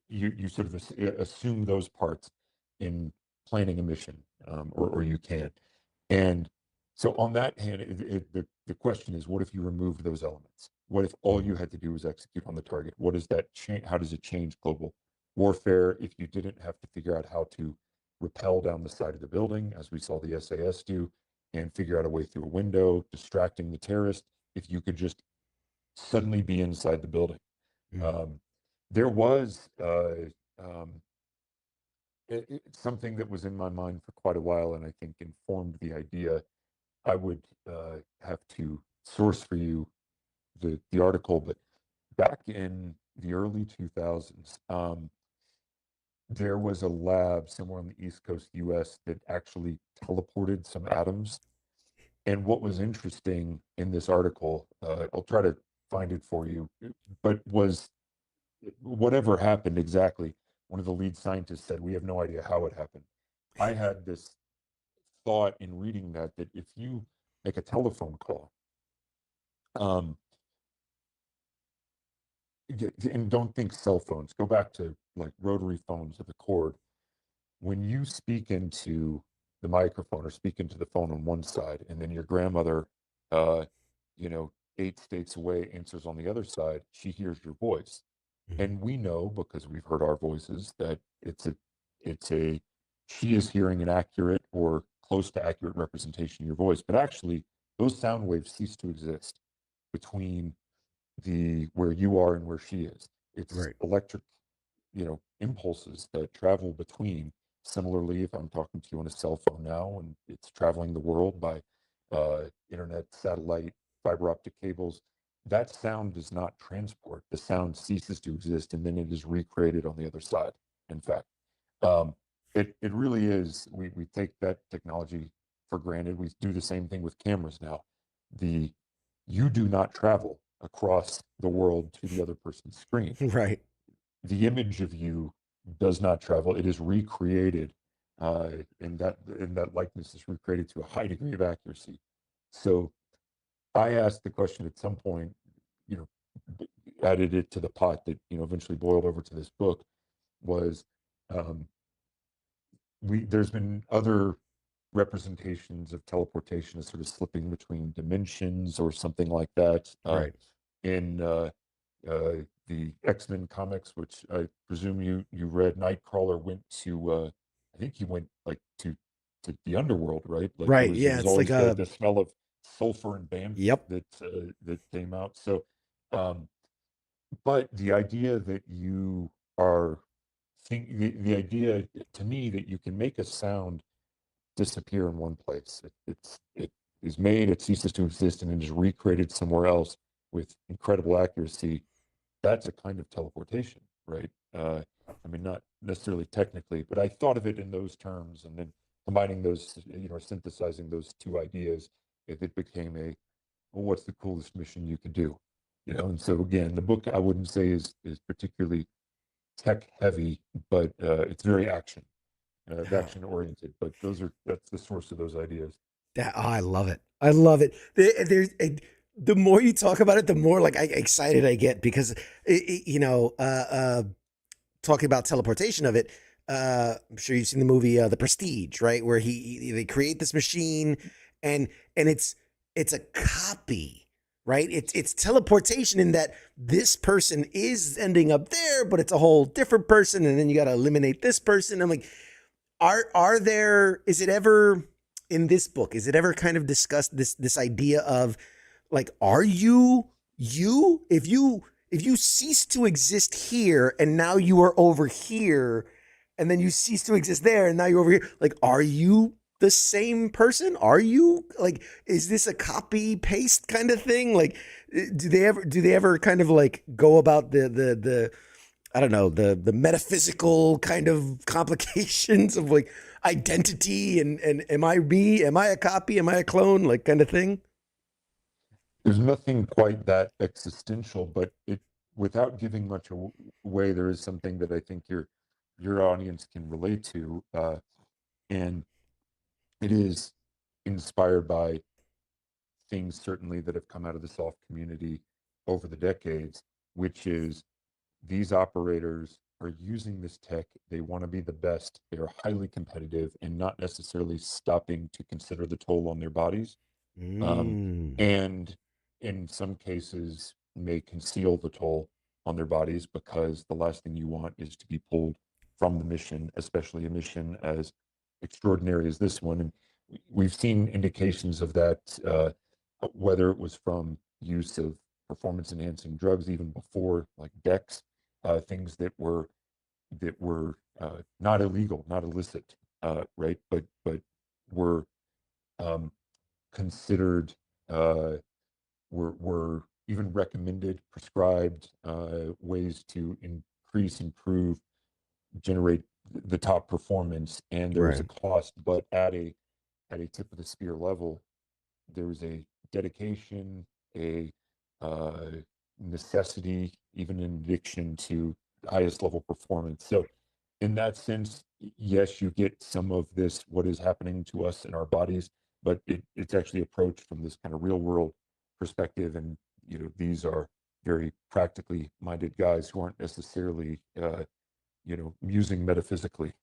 You sort of assume those parts in planning a mission, or you can. And so on that hand, the question is, what if you removed those elements? What if all you had to do was execute on the target? What does that change? How does it change global warfare if you didn't have to figure out how to rappel down the side of the building, as we saw the SAS do, and figure out a way through a window, distracting the terrorist, if you could just suddenly be inside the building? There was it's something that was in my mind for quite a while, and I think informed the idea. I would have to source for you the article, but back in the early 2000s, there was a lab somewhere on the East Coast US that actually teleported some atoms. And what was interesting in this article, I'll try to find it for you, but was whatever happened exactly, one of the lead scientists said, we have no idea how it happened. I had this thought in reading that if you make a telephone call, um, and don't think cell phones, go back to like rotary phones with a cord. When you speak into the microphone or speak into the phone on one side, and then your grandmother, uh, 8 states away answers on the other side, she hears your voice. And we know because we've heard our voices that it's a she is hearing an accurate or close to accurate representation of your voice. But actually, those sound waves cease to exist between the where you are and where she is. It's Right. electric, impulses that travel between. Similarly, if I'm talking to you on a cell phone now and it's traveling the world by internet, satellite, fiber optic cables, that sound does not transport. The sound ceases to exist and then it is recreated on the other side. In fact, um, it really is. We take that technology for granted. We do the same thing with cameras now. The You do not travel across the world to the other person's screen. Right. The image of you does not travel. It is recreated, and that likeness is recreated to a high degree of accuracy. So I asked the question at some point, you know, added it to the pot that eventually boiled over to this book was um, there's been other representations of teleportation as sort of slipping between dimensions or something like that. Right. In the X-Men comics, which I presume you read, Nightcrawler went to I think he went like to the underworld, right? Like there Right. was there Yeah. was It's like always a. the smell of sulfur and bamboo Yep. that came out. So, um, but the idea that you are the idea to me that you can make a sound disappear in one place. It is made, it ceases to exist, and it is recreated somewhere else with incredible accuracy. That's a kind of teleportation, right? I mean, not necessarily technically, but I thought of it in those terms, and then combining those, synthesizing those two ideas, it became well, what's the coolest mission you could do? And so again, the book I wouldn't say is particularly tech heavy, but it's very action oriented. But that's the source of those ideas. I love it. I love it. The more you talk about it, the more like excited I get because talking about teleportation of it. I'm sure you've seen the movie The Prestige, right? Where they create this machine, and it's a copy, right? It's teleportation in that this person is ending up there, but it's a whole different person, and then you got to eliminate this person. I'm like, are there? Is it ever in this book? Is it ever kind of discussed this idea of like, are you if you cease to exist here and now you are over here, and then you cease to exist there and now you're over here, like, are you the same person? Are you like, is this a copy paste kind of thing? Like, do they ever kind of like go about the I don't know, the metaphysical kind of complications of like identity and am I me? Am I a copy? Am I a clone? Like kind of thing? There's nothing quite that existential, but without giving much away, there is something that I think your audience can relate to, and it is inspired by things certainly that have come out of the soft community over the decades, which is these operators are using this tech. They want to be the best. They are highly competitive and not necessarily stopping to consider the toll on their bodies. Mm. And in some cases may conceal the toll on their bodies because the last thing you want is to be pulled from the mission, especially a mission as extraordinary as this one. And we've seen indications of that, whether it was from use of performance enhancing drugs even before like Dex, things that were that were not illegal, not illicit, right? But were considered, were even recommended, prescribed ways to increase, improve, generate the top performance, and there was a Right. cost, but at a tip of the spear level, there was a dedication, a uh, necessity, even an addiction to the highest level performance. So, in that sense, yes, you get some of this, what is happening to us in our bodies, but it's actually approached from this kind of real world perspective. And, these are very practically minded guys who aren't necessarily, musing metaphysically.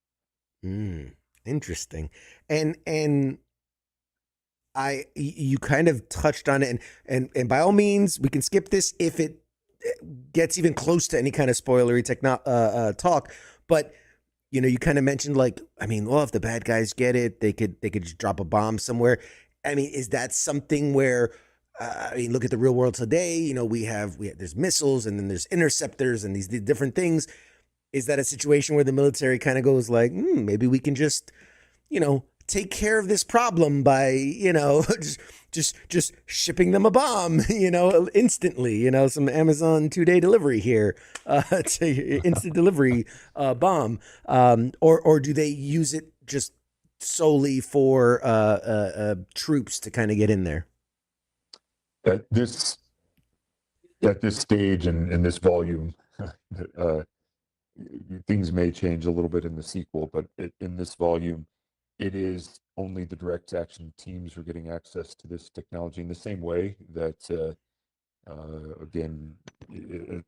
Interesting. And you kind of touched on it, and by all means, we can skip this if it gets even close to any kind of spoilery talk. But you kind of mentioned, like, I mean, well, if the bad guys get it, they could just drop a bomb somewhere. I mean, is that something where I mean, look at the real world today. We have there's missiles, and then there's interceptors, and these different things. Is that a situation where the military kind of goes like, maybe we can just take care of this problem by just shipping them a bomb, instantly, some Amazon 2-day delivery here, to instant delivery bomb, or do they use it just solely for troops to kind of get in there? At this at this stage and in this volume, uh, things may change a little bit in the sequel, but in this volume, it is only the direct action teams are getting access to this technology in the same way that, again,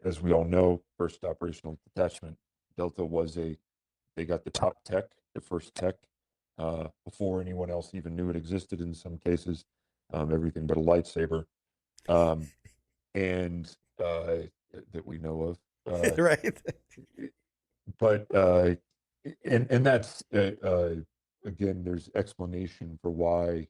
as we all know, first operational detachment, Delta they got the top tech, the first tech, before anyone else even knew it existed in some cases, everything but a lightsaber, um, and that we know of. Right. But and that's again, there's explanation for why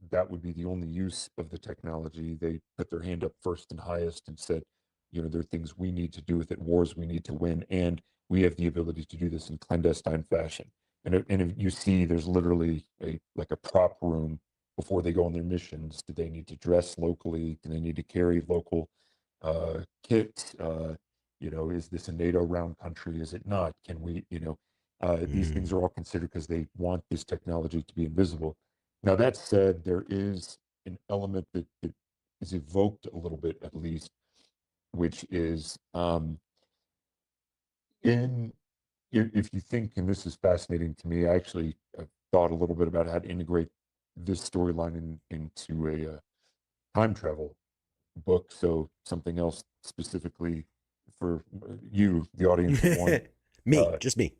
that would be the only use of the technology. They put their hand up first and highest and said, there are things we need to do with it, wars we need to win, and we have the ability to do this in clandestine fashion. And if you see, there's literally like a prop room before they go on their missions. Do they need to dress locally? Do they need to carry local kit? Is this a NATO round country? Is it not? Can we, these things are all considered because they want this technology to be invisible. Now, that said, there is an element that is evoked a little bit, at least, which is in if you think, and this is fascinating to me, I actually thought a little bit about how to integrate this storyline into a time travel book. So something else specifically for you, the audience of one, Just me.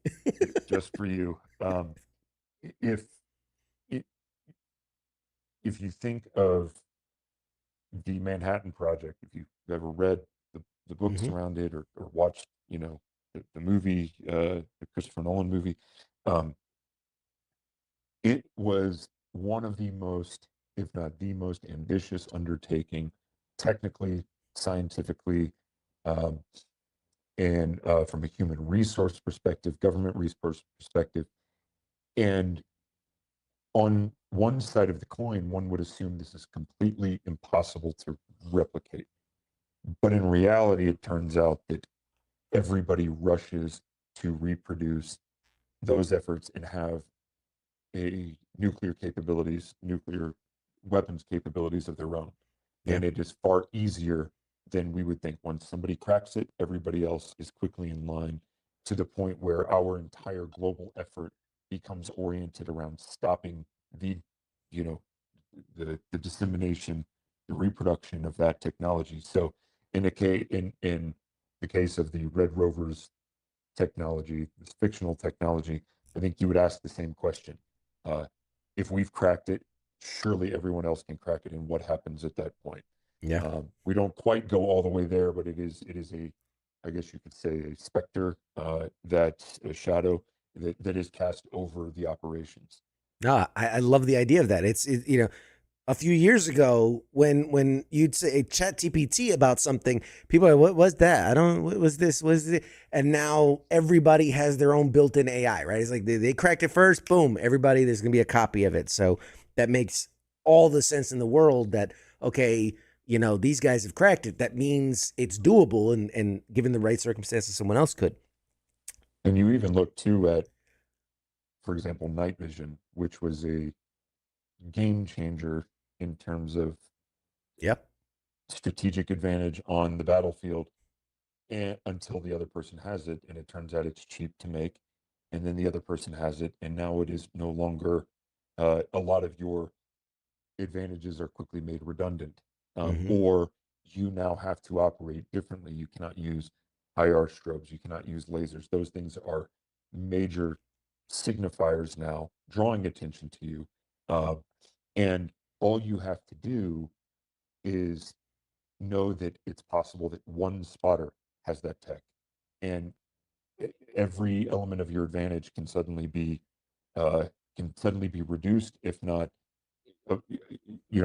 just for you. If i- if you think of the Manhattan Project, if you've ever read the books Hmm. around it, or watched, the movie, the Christopher Nolan movie, um, it was one of the most, if not the most ambitious undertaking, technically, scientifically, um, and from a human resource perspective, government resource perspective. And on one side of the coin, one would assume this is completely impossible to replicate. But in reality, it turns out that everybody rushes to reproduce those efforts and have a nuclear weapons capabilities of their own. Yeah. And it is far easier than we would think. Once somebody cracks it, everybody else is quickly in line, to the point where our entire global effort becomes oriented around stopping the, you know, the dissemination, the reproduction of that technology. So in the case of the Red Rovers technology, this fictional technology, I think you would ask the same question. Uh, if we've cracked it, surely everyone else can crack it. And what happens at that point? Yeah. We don't quite go all the way there, but it is a, I guess you could say, a specter, that a shadow that is cast over the operations. No, I love the idea of that. a few years ago when you'd say chat GPT about something, people are, what was that? I don't, what was this? What is it? And now everybody has their own built-in AI, right? It's like they cracked it first, boom, everybody, there's going to be a copy of it. So that makes all the sense in the world that, okay, these guys have cracked it. That means it's doable. And given the right circumstances, someone else could. And you even look too at, for example, night vision, which was a game changer in terms of Yep. strategic advantage on the battlefield, and until the other person has it, and it turns out it's cheap to make, and then the other person has it, and now it is no longer a lot of your advantages are quickly made redundant, or you now have to operate differently. You cannot use IR strobes, you cannot use lasers. Those things are major signifiers now, drawing attention to you, and all you have to do is know that it's possible that one spotter has that tech, and every element of your advantage can suddenly be reduced, if not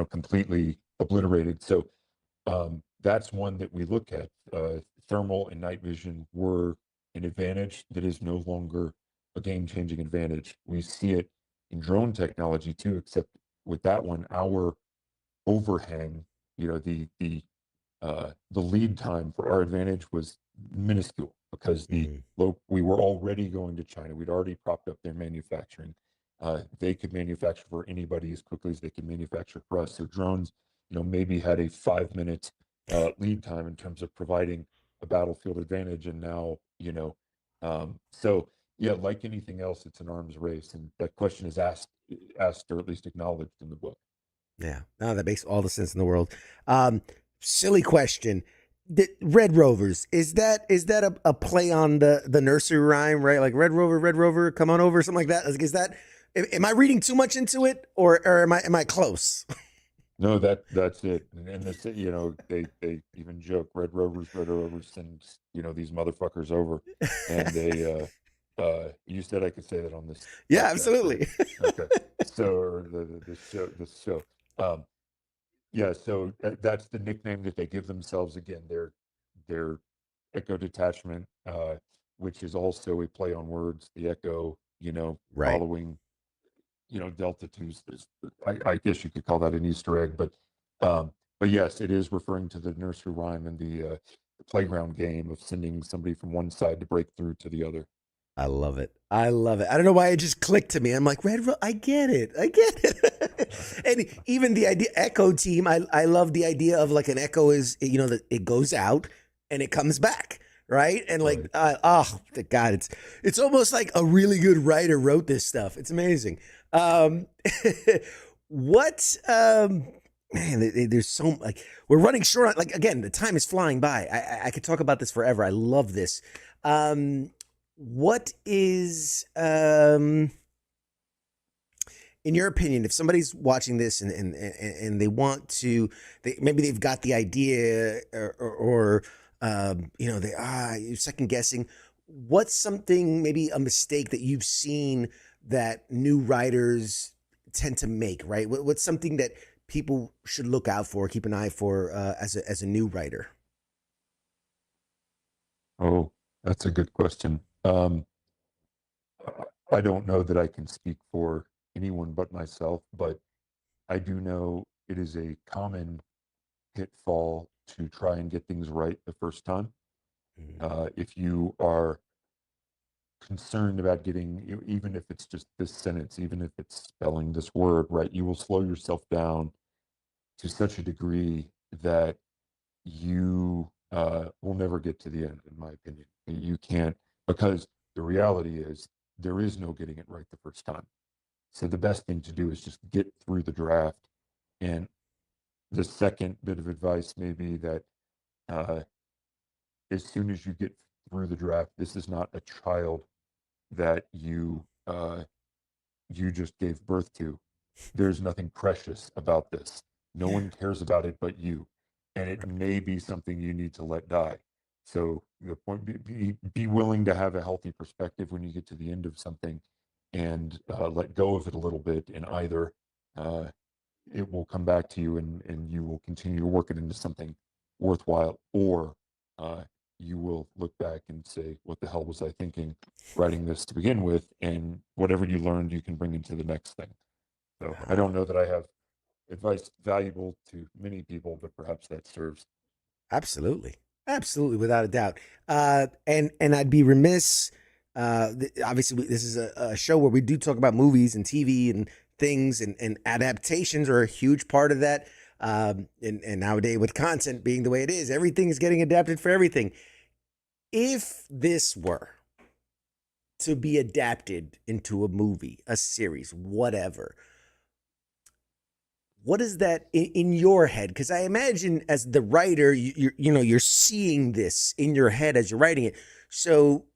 completely obliterated. So that's one that we look at. Thermal and night vision were an advantage that is no longer a game-changing advantage. We see it in drone technology too, except with that one, our overhang, the lead time for our advantage was minuscule, because we were already going to China. We'd already propped up their manufacturing. They could manufacture for anybody as quickly as they could manufacture for us. So drones, maybe had a 5-minute lead time in terms of providing a battlefield advantage. And now, so yeah, like anything else, it's an arms race, and that question is asked or at least acknowledged in the book. Yeah, no, that makes all the sense in the world. Silly question. The Red Rovers, is that a play on the nursery rhyme, right? Like Red Rover, come on over, something like that. Like, is that, am I reading too much into it, or am I close? No, that's it. And this, they even joke, Red Rovers send, these motherfuckers over. And they you said I could say that on this Yeah, podcast, absolutely. right? Okay. So, or the show. Yeah, so that's the nickname that they give themselves. Again, their Echo detachment, which is also a play on words. The Echo, Right. following, Delta 2's. I guess you could call that an Easter egg, but yes, it is referring to the nursery rhyme and the playground game of sending somebody from one side to break through to the other. I love it. I don't know why it just clicked to me. I'm like, I get it. And even the idea, Echo team, I love the idea of like an echo is, that it goes out and it comes back. Right. And like, oh God, it's almost like a really good writer wrote this stuff. It's amazing. What, man, there's so, like, we're running short on, like, again, the time is flying by. I could talk about this forever. I love this. What is, in your opinion, if somebody's watching this and they want to, maybe they've got the idea, or you're second guessing, what's something, maybe a mistake that you've seen that new writers tend to make, right? What's something that people should look out for, keep an eye for, as a new writer? Oh, that's a good question. I don't know that I can speak for anyone but myself, but I do know it is a common pitfall to try and get things right the first time. If you are concerned about getting, even if it's just this sentence, even if it's spelling this word right, you will slow yourself down to such a degree that you will never get to the end, in my opinion. You can't, because the reality is there is no getting it right the first time. So the best thing to do is just get through the draft. And the second bit of advice may be that as soon as you get through the draft, this is not a child that you just gave birth to. There's nothing precious about this. No one cares about it but you, and it may be something you need to let die. So the point, be willing to have a healthy perspective when you get to the end of something, and let go of it a little bit, and either it will come back to you, and you will continue to work it into something worthwhile, or you will look back and say, what the hell was I thinking writing this to begin with? And whatever you learned, you can bring into the next thing. So I don't know that I have advice valuable to many people, but perhaps that serves. Absolutely, absolutely, without a doubt. And I'd be remiss. Obviously, this is a show where we do talk about movies and TV and things, and adaptations are a huge part of that. And nowadays, with content being the way it is, everything is getting adapted for everything. If this were to be adapted into a movie, a series, whatever, what is that in your head? Because I imagine as the writer, you're seeing this in your head as you're writing it. So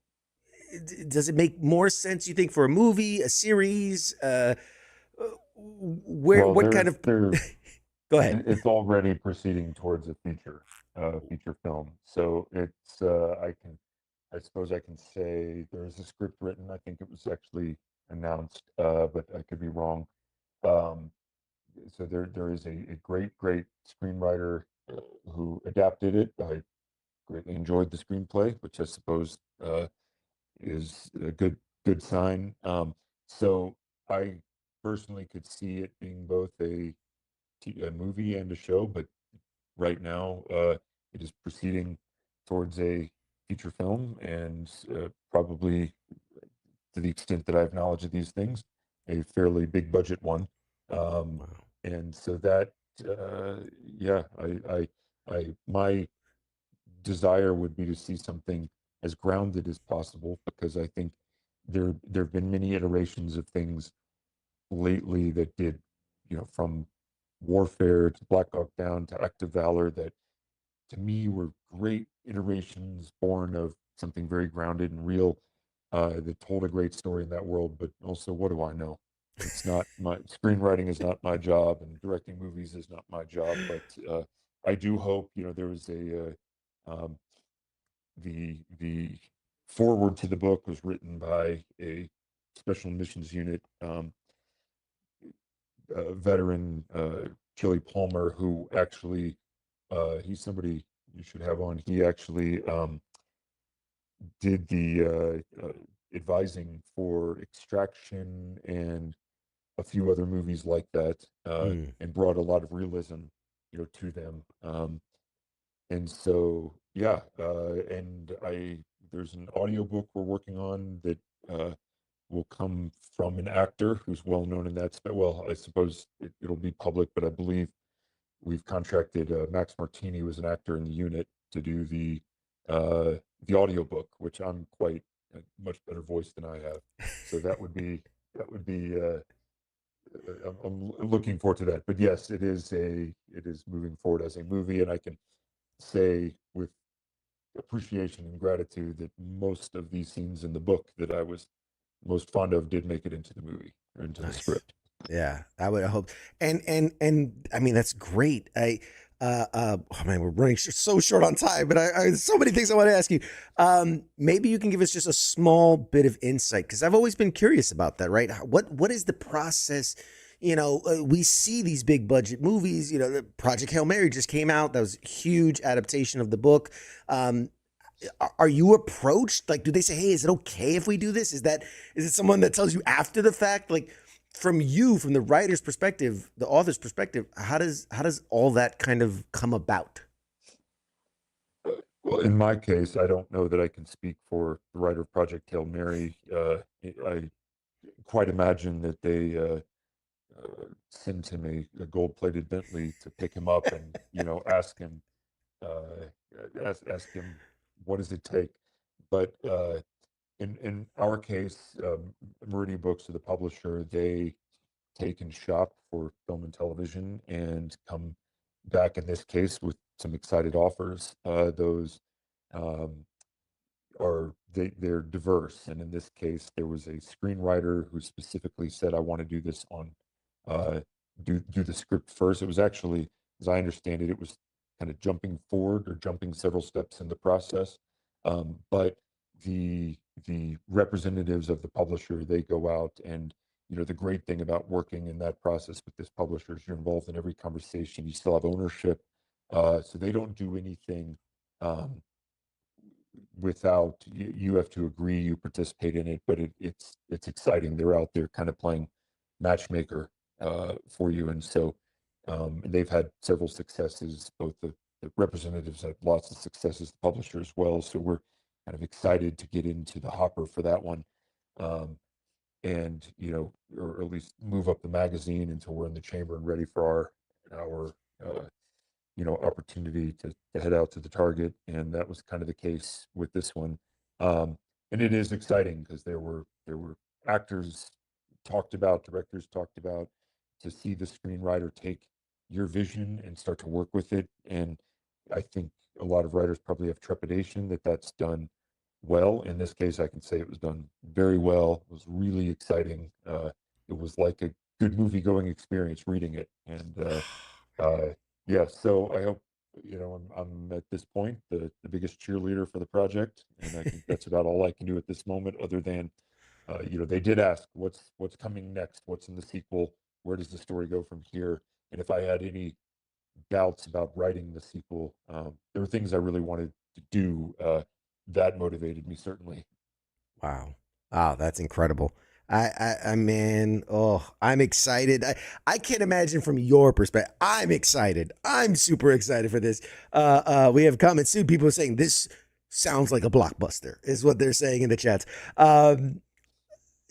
does it make more sense, you think, for a movie, a series? Well, What kind of? there Go ahead. it's already proceeding towards a feature film. So it's I suppose I can say there's a script written. I think it was actually announced, but I could be wrong. Um, so there is a great screenwriter who adapted it. I greatly enjoyed the screenplay, which I suppose is a good sign. So I personally could see it being both a movie and a show, but right now it is proceeding towards a feature film, and probably, to the extent that I have knowledge of these things, a fairly big budget one. Um, Wow. and so that, yeah, my desire would be to see something as grounded as possible, because I think there have been many iterations of things lately that did, from Warfare to Black Hawk Down to Active Valor, that to me were great iterations born of something very grounded and real, that told a great story in that world. But also, what do I know? It's not my screenwriting is not my job, and directing movies is not my job. But I do hope, there was the foreword to the book was written by a special missions unit veteran, Chili Palmer, who actually, he's somebody you should have on. He actually did the advising for Extraction and a few other movies like that, Mm. and brought a lot of realism, to them. And so, yeah, and there's an audiobook we're working on that will come from an actor who's well known in that space. Well, I suppose it'll be public, but I believe we've contracted Max Martini, who is an actor in the unit, to do the audiobook, which I'm quite a much better voice than I have. So that would be I'm looking forward to that. But yes, it is moving forward as a movie, and I can say with appreciation and gratitude that most of these scenes in the book that I was most fond of did make it into the movie or into the Nice. script. Yeah, I would hope. And I mean, that's great. Oh man, we're running so short on time, but so many things I want to ask you. Maybe you can give us just a small bit of insight, because I've always been curious about that. Right? What is the process? We see these big budget movies. The Project Hail Mary just came out. That was a huge adaptation of the book. Are you approached? Like, do they say, "Hey, is it okay if we do this?" Is it someone that tells you after the fact? Like, from the writer's perspective, the author's perspective, how does all that kind of come about? Well, in my case, I don't know that I can speak for the writer of Project Hail Mary. I quite imagine that they send him a gold-plated Bentley to pick him up and ask him ask him what does it take. But in our case, Meridian Books are the publisher. They take and shop for film and television and come back in this case with some excited offers. Those um, they're diverse, and in this case, there was a screenwriter who specifically said, "I want to do this on uh, do the script first." It was actually, as I understand it, it was kind of jumping forward or jumping several steps in the process. But the representatives of the publisher, they go out and the great thing about working in that process with this publisher is you're involved in every conversation. You still have ownership, so they don't do anything um, without you have to agree, you participate in it, but it's exciting. They're out there kind of playing matchmaker for you, and so they've had several successes. Both the representatives had lots of successes, the publisher as well. So we're kind of excited to get into the hopper for that one, and or at least move up the magazine until we're in the chamber and ready for our opportunity to head out to the target. And that was kind of the case with this one. And it is exciting because there were actors talked about, directors talked about, to see the screenwriter take your vision and start to work with it. And I think a lot of writers probably have trepidation that that's done well. In this case, I can say it was done very well. It was really exciting. It was like a good movie going experience reading it. And yeah, so I hope, I'm at this point the biggest cheerleader for the project, and I think that's about all I can do at this moment, other than, they did ask what's coming next, what's in the sequel, where does the story go from here, and if I had any doubts about writing the sequel, there were things I really wanted to do that motivated me, certainly. Wow. Wow, that's incredible. I man, oh, I'm excited. I can't imagine from your perspective. I'm excited. I'm super excited for this. We have comments too. People are saying this sounds like a blockbuster, is what they're saying in the chats.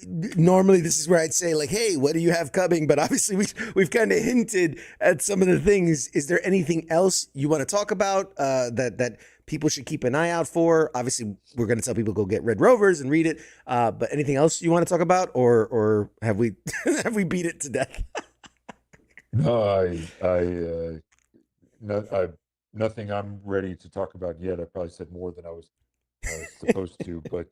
Normally this is where I'd say like, hey, what do you have coming? But obviously we've kind of hinted at some of the things. Is there anything else you want to talk about that people should keep an eye out for? Obviously we're going to tell people go get Red Rovers and read it. But anything else you want to talk about, or have we have we beat it to death? No, nothing I'm ready to talk about yet. I probably said more than I was supposed to, but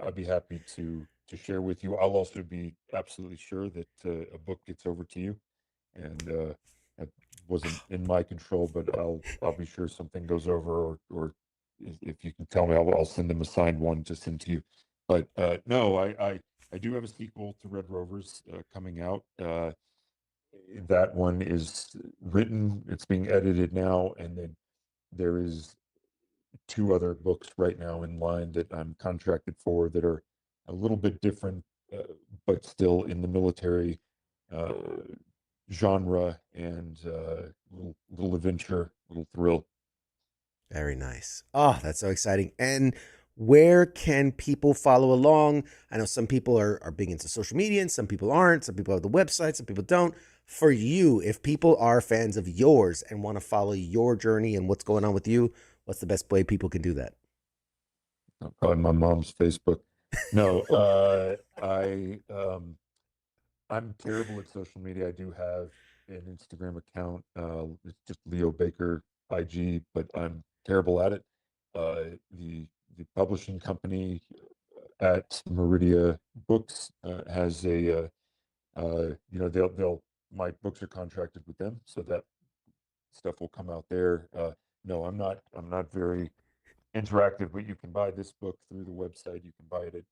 I'd be happy to share with you. I'll also be absolutely sure that a book gets over to you, and that wasn't in my control, but I'll be sure something goes over, or if you can tell me, I'll send them a signed one to send to you. But no, I do have a sequel to Red Rovers coming out. That one is written, it's being edited now, and then there is two other books right now in line that I'm contracted for that are a little bit different, but still in the military uh, genre, and little adventure, little thrill. Very nice. Oh, that's so exciting. And where can people follow along? I know some people are big into social media and some people aren't. Some people have the website, some people don't. For you, if people are fans of yours and want to follow your journey and what's going on with you, what's the best way people can do that? Probably my mom's Facebook. No, I'm terrible at social media. I do have an Instagram account. It's just Leo Baker IG, but I'm terrible at it. The publishing company at Meridia Books has a they'll my books are contracted with them, so that stuff will come out there. No, I'm not very interactive, but you can buy this book through the website. You can buy it at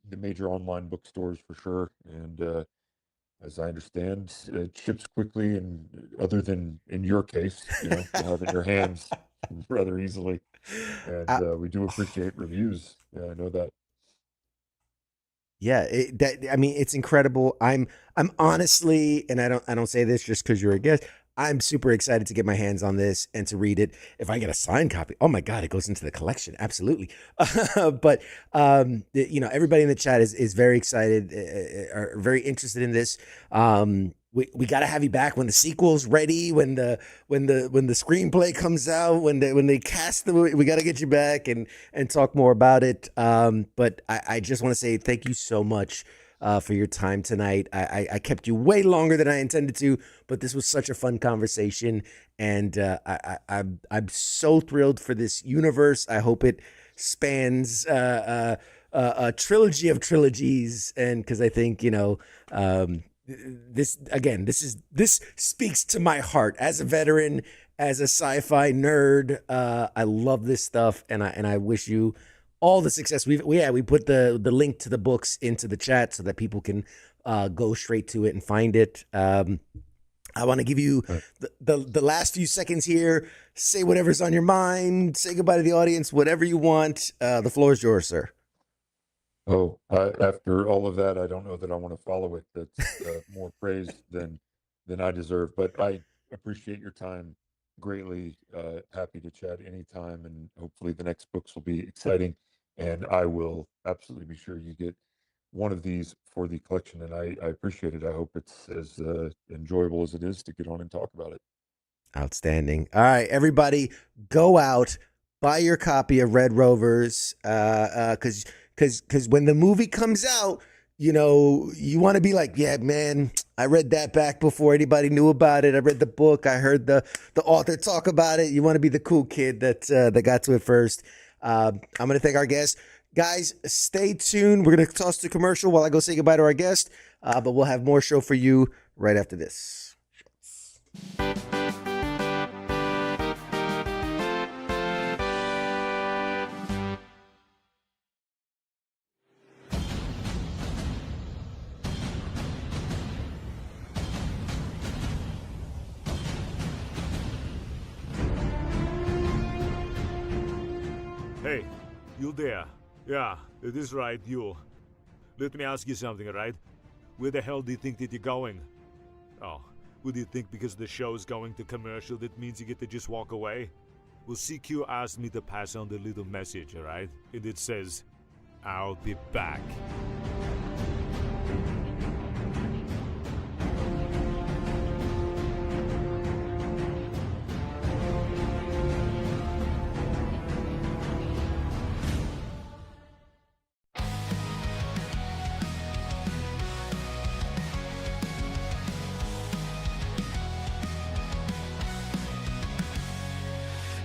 the major online bookstores for sure, and as I understand, it ships quickly, and other than in your case, you'll have it in your hands rather easily. And Uh, we do appreciate reviews. Yeah, I know that. Yeah, I mean, it's incredible. I'm honestly, and I don't say this just because you're a guest. I'm super excited to get my hands on this and to read it. If I get a signed copy, oh my God, it goes into the collection. Absolutely. But everybody in the chat is very excited, are very interested in this. We got to have you back when the sequel's ready, when the screenplay comes out, when they cast the movie. We got to get you back and talk more about it. But I just want to say thank you so much for your time tonight. I kept you way longer than I intended to, but this was such a fun conversation, and I'm so thrilled for this universe. I hope it spans a trilogy of trilogies, and because I think this speaks to my heart as a veteran, as a sci-fi nerd. I love this stuff, and I wish you all the success. We put the link to the books into the chat so that people can go straight to it and find it. I want to give you the last few seconds here. Say whatever's on your mind. Say goodbye to the audience. Whatever you want. The floor is yours, sir. Oh, after all of that, I don't know that I want to follow it. That's more praise than I deserve. But I appreciate your time greatly. Happy to chat anytime, and hopefully the next books will be exciting. And I will absolutely be sure you get one of these for the collection. And I appreciate it. I hope it's as enjoyable as it is to get on and talk about it. Outstanding. All right, everybody, go out, buy your copy of Red Rovers, because when the movie comes out, you know, you want to be like, yeah, man, I read that back before anybody knew about it. I read the book. I heard the author talk about it. You want to be the cool kid that got to it first. I'm going to thank our guest. Guys, stay tuned. We're going to toss the commercial while I go say goodbye to our guest, but we'll have more show for you right after this. Hey, you there? Yeah, it is right, you. Let me ask you something, alright? Where the hell do you think that you're going? Oh, would you think because the show is going to commercial that means you get to just walk away? Well, CQ asked me to pass on the little message, alright? And it says, I'll be back.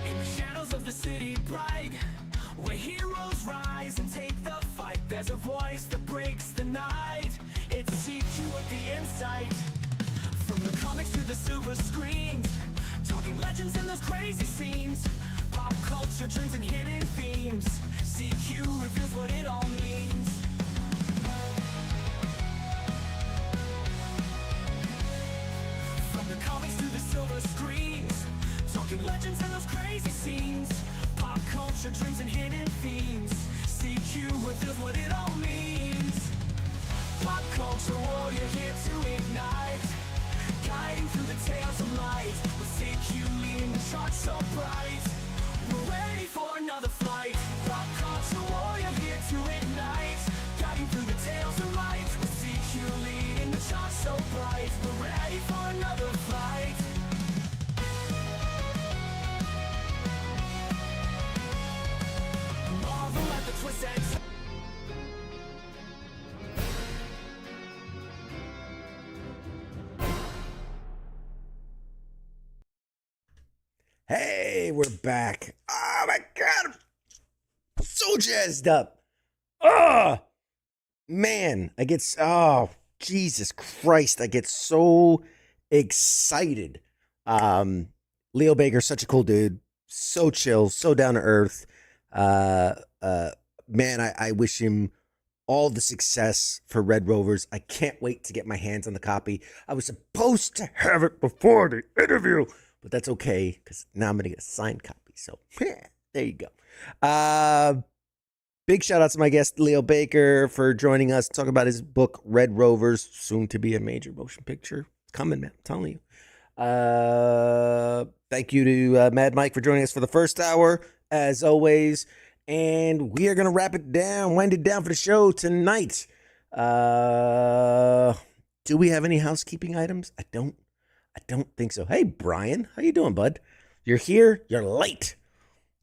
In the shadows of the city bright, where heroes rise and take the fight, there's a voice that breaks the night. It's CQ with the insight. From the comics to the silver screens, talking legends in those crazy scenes, pop culture trends and hidden themes. CQ reveals what it all means. From the comics to the silver screens, talking legends and those crazy scenes, pop culture trends and hidden themes. CQ reveals what it all means. Pop culture warrior here to ignite, guiding through the tales of light. With CQ leading the charge so bright, we're ready for another flight. Pop culture warrior here to ignite, guiding through the tales of light. With CQ leading the charge so bright, we're ready for another flight. Marvel at the twist and turn. Hey, we're back. Oh my God. I'm so jazzed up. Oh, man. Oh, Jesus Christ. I get so excited. Leo Baker's such a cool dude. So chill, so down to earth. Man, I wish him all the success for Red Rovers. I can't wait to get my hands on the copy. I was supposed to have it before the interview, but that's okay because now I'm going to get a signed copy. So there you go. Big shout out to my guest, Leo Baker, for joining us, talking about his book, Red Rovers, soon to be a major motion picture. It's coming, man. I'm telling you. Thank you to Mad Mike for joining us for the first hour, as always. And we are going to wrap it down, wind it down for the show tonight. Do we have any housekeeping items? I don't think so. Hey, Brian, how you doing, bud? You're here. You're late.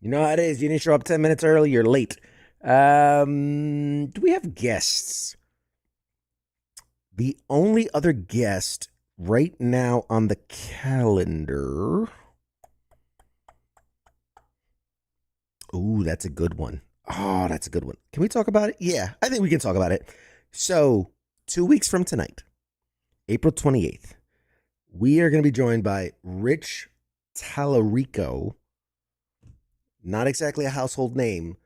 You know how it is. You didn't show up 10 minutes early. You're late. Do we have guests? The only other guest right now on the calendar. Ooh, that's a good one. Oh, that's a good one. Can we talk about it? Yeah, I think we can talk about it. So, 2 weeks from tonight, April 28th, we are going to be joined by Rich Tallarico. Not exactly a household name,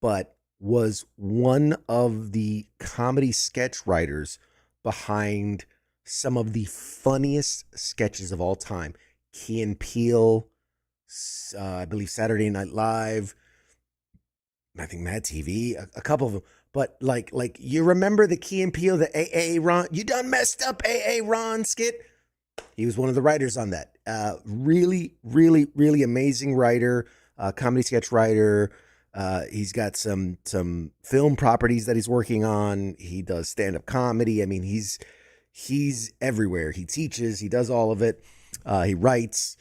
but was one of the comedy sketch writers behind some of the funniest sketches of all time. Key and Peele, I believe Saturday Night Live, I think Mad TV, a couple of them. But like you remember the Key and Peele, the AA Ron, you done messed up AA Ron skit? He was one of the writers on that. Really, really, really amazing writer, comedy sketch writer. He's got some film properties that he's working on. He does stand-up comedy. I mean, he's everywhere. He teaches, he does all of it. He writes.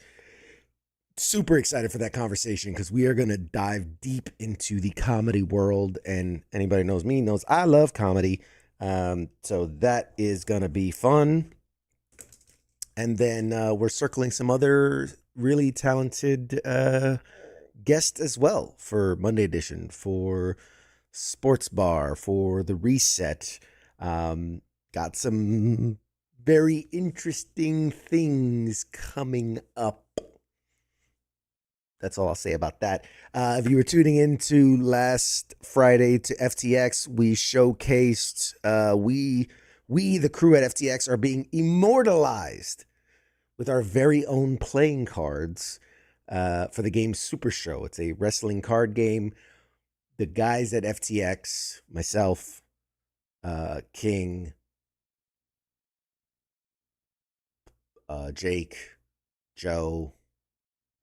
Super excited for that conversation because we are going to dive deep into the comedy world, and anybody knows me knows I love comedy. So that is going to be fun. And then we're circling some other really talented guests as well for Monday edition, for Sports Bar, for the Reset. Got some very interesting things coming up. That's all I'll say about that. If you were tuning into last Friday to FTX, we showcased, we the crew at FTX are being immortalized with our very own playing cards for the game Super Show. It's a wrestling card game. The guys at FTX, myself, King, Jake, Joe,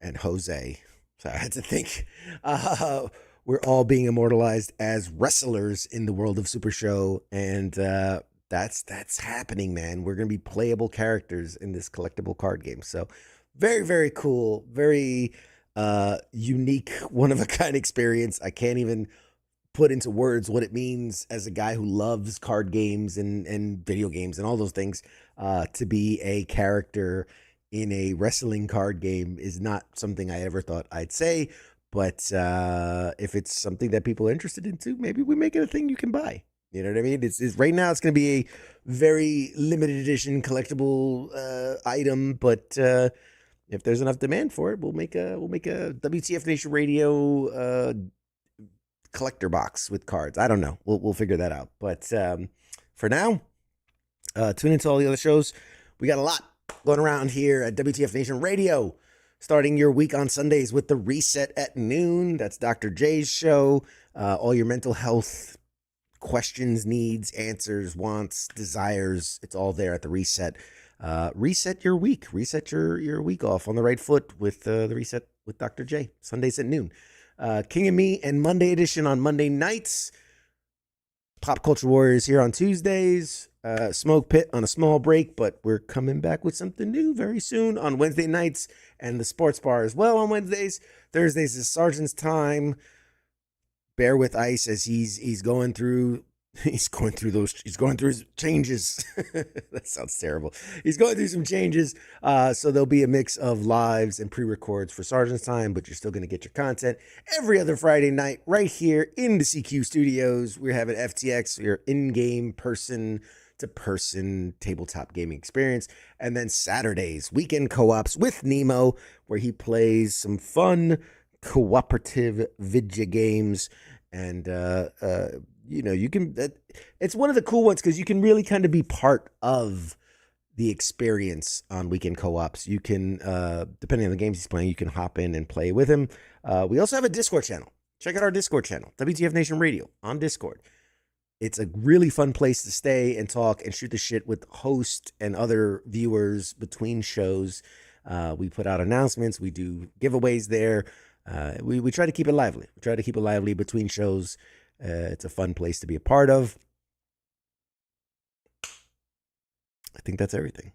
and Jose. So I had to think. We're all being immortalized as wrestlers in the world of Super Show, and that's happening, man. We're gonna be playable characters in this collectible card game. So very, very cool, very unique, one of a kind experience. I can't even put into words what it means as a guy who loves card games and video games and all those things. To be a character in a wrestling card game is not something I ever thought I'd say, but if it's something that people are interested in too, maybe we make it a thing you can buy. You know what I mean? It's right now it's going to be a very limited edition collectible item, but if there's enough demand for it, we'll make a WTF Nation Radio collector box with cards. I don't know. We'll figure that out. But for now, tune into all the other shows. We got a lot going around here at WTF Nation Radio, starting your week on Sundays with the Reset at noon. That's Dr. J's show. All your mental health questions, needs, answers, wants, desires, it's all there at the Reset. Reset your week. Reset your week off on the right foot with the Reset with Dr. J. Sundays at noon. King and Me and Monday edition on Monday nights. Pop Culture Warriors here on Tuesdays. Smoke Pit on a small break, but we're coming back with something new very soon on Wednesday nights, and the Sports Bar as well on Wednesdays. Thursdays is Sergeant's Time. Bear with Ice as he's going through his changes. That sounds terrible. He's going through some changes. So there'll be a mix of lives and pre-records for Sergeant's Time, but you're still going to get your content every other Friday night right here in the CQ studios. We're having FTX, your in-game person-to-person tabletop gaming experience. And then Saturdays, weekend co-ops with Nemo, where he plays some fun cooperative video games. And you can, it's one of the cool ones because you can really kind of be part of the experience on weekend co-ops. You can, depending on the games he's playing, you can hop in and play with him. We also have a Discord channel. Check out our Discord channel, WTF Nation Radio on Discord. It's a really fun place to stay and talk and shoot the shit with hosts and other viewers between shows. We put out announcements. We do giveaways there. We try to keep it lively. We try to keep it lively between shows. It's a fun place to be a part of. I think that's everything.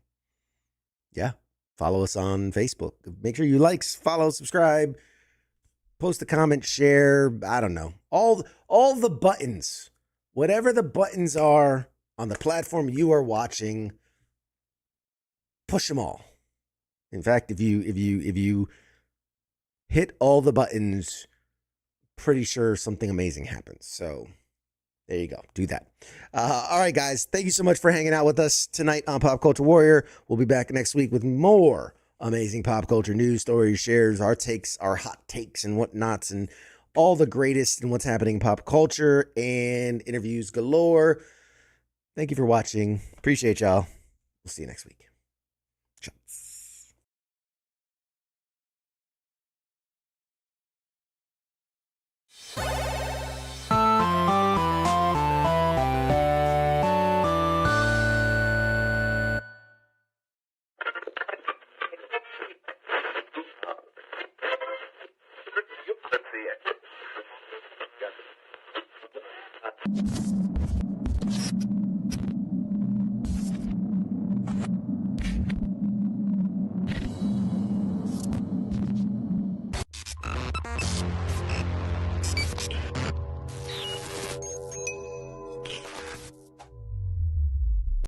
Yeah. Follow us on Facebook. Make sure you like, follow, subscribe, post a comment, share. I don't know. All the buttons. Whatever the buttons are on the platform you are watching, push them all. In fact, if you hit all the buttons, pretty sure something amazing happens. So there you go. Do that. All right, guys. Thank you so much for hanging out with us tonight on Pop Culture Warrior. We'll be back next week with more amazing pop culture news, stories, shares, our takes, our hot takes and whatnots, and all the greatest in what's happening in pop culture and interviews galore. Thank you for watching. Appreciate y'all. We'll see you next week. Shots. Let's see it.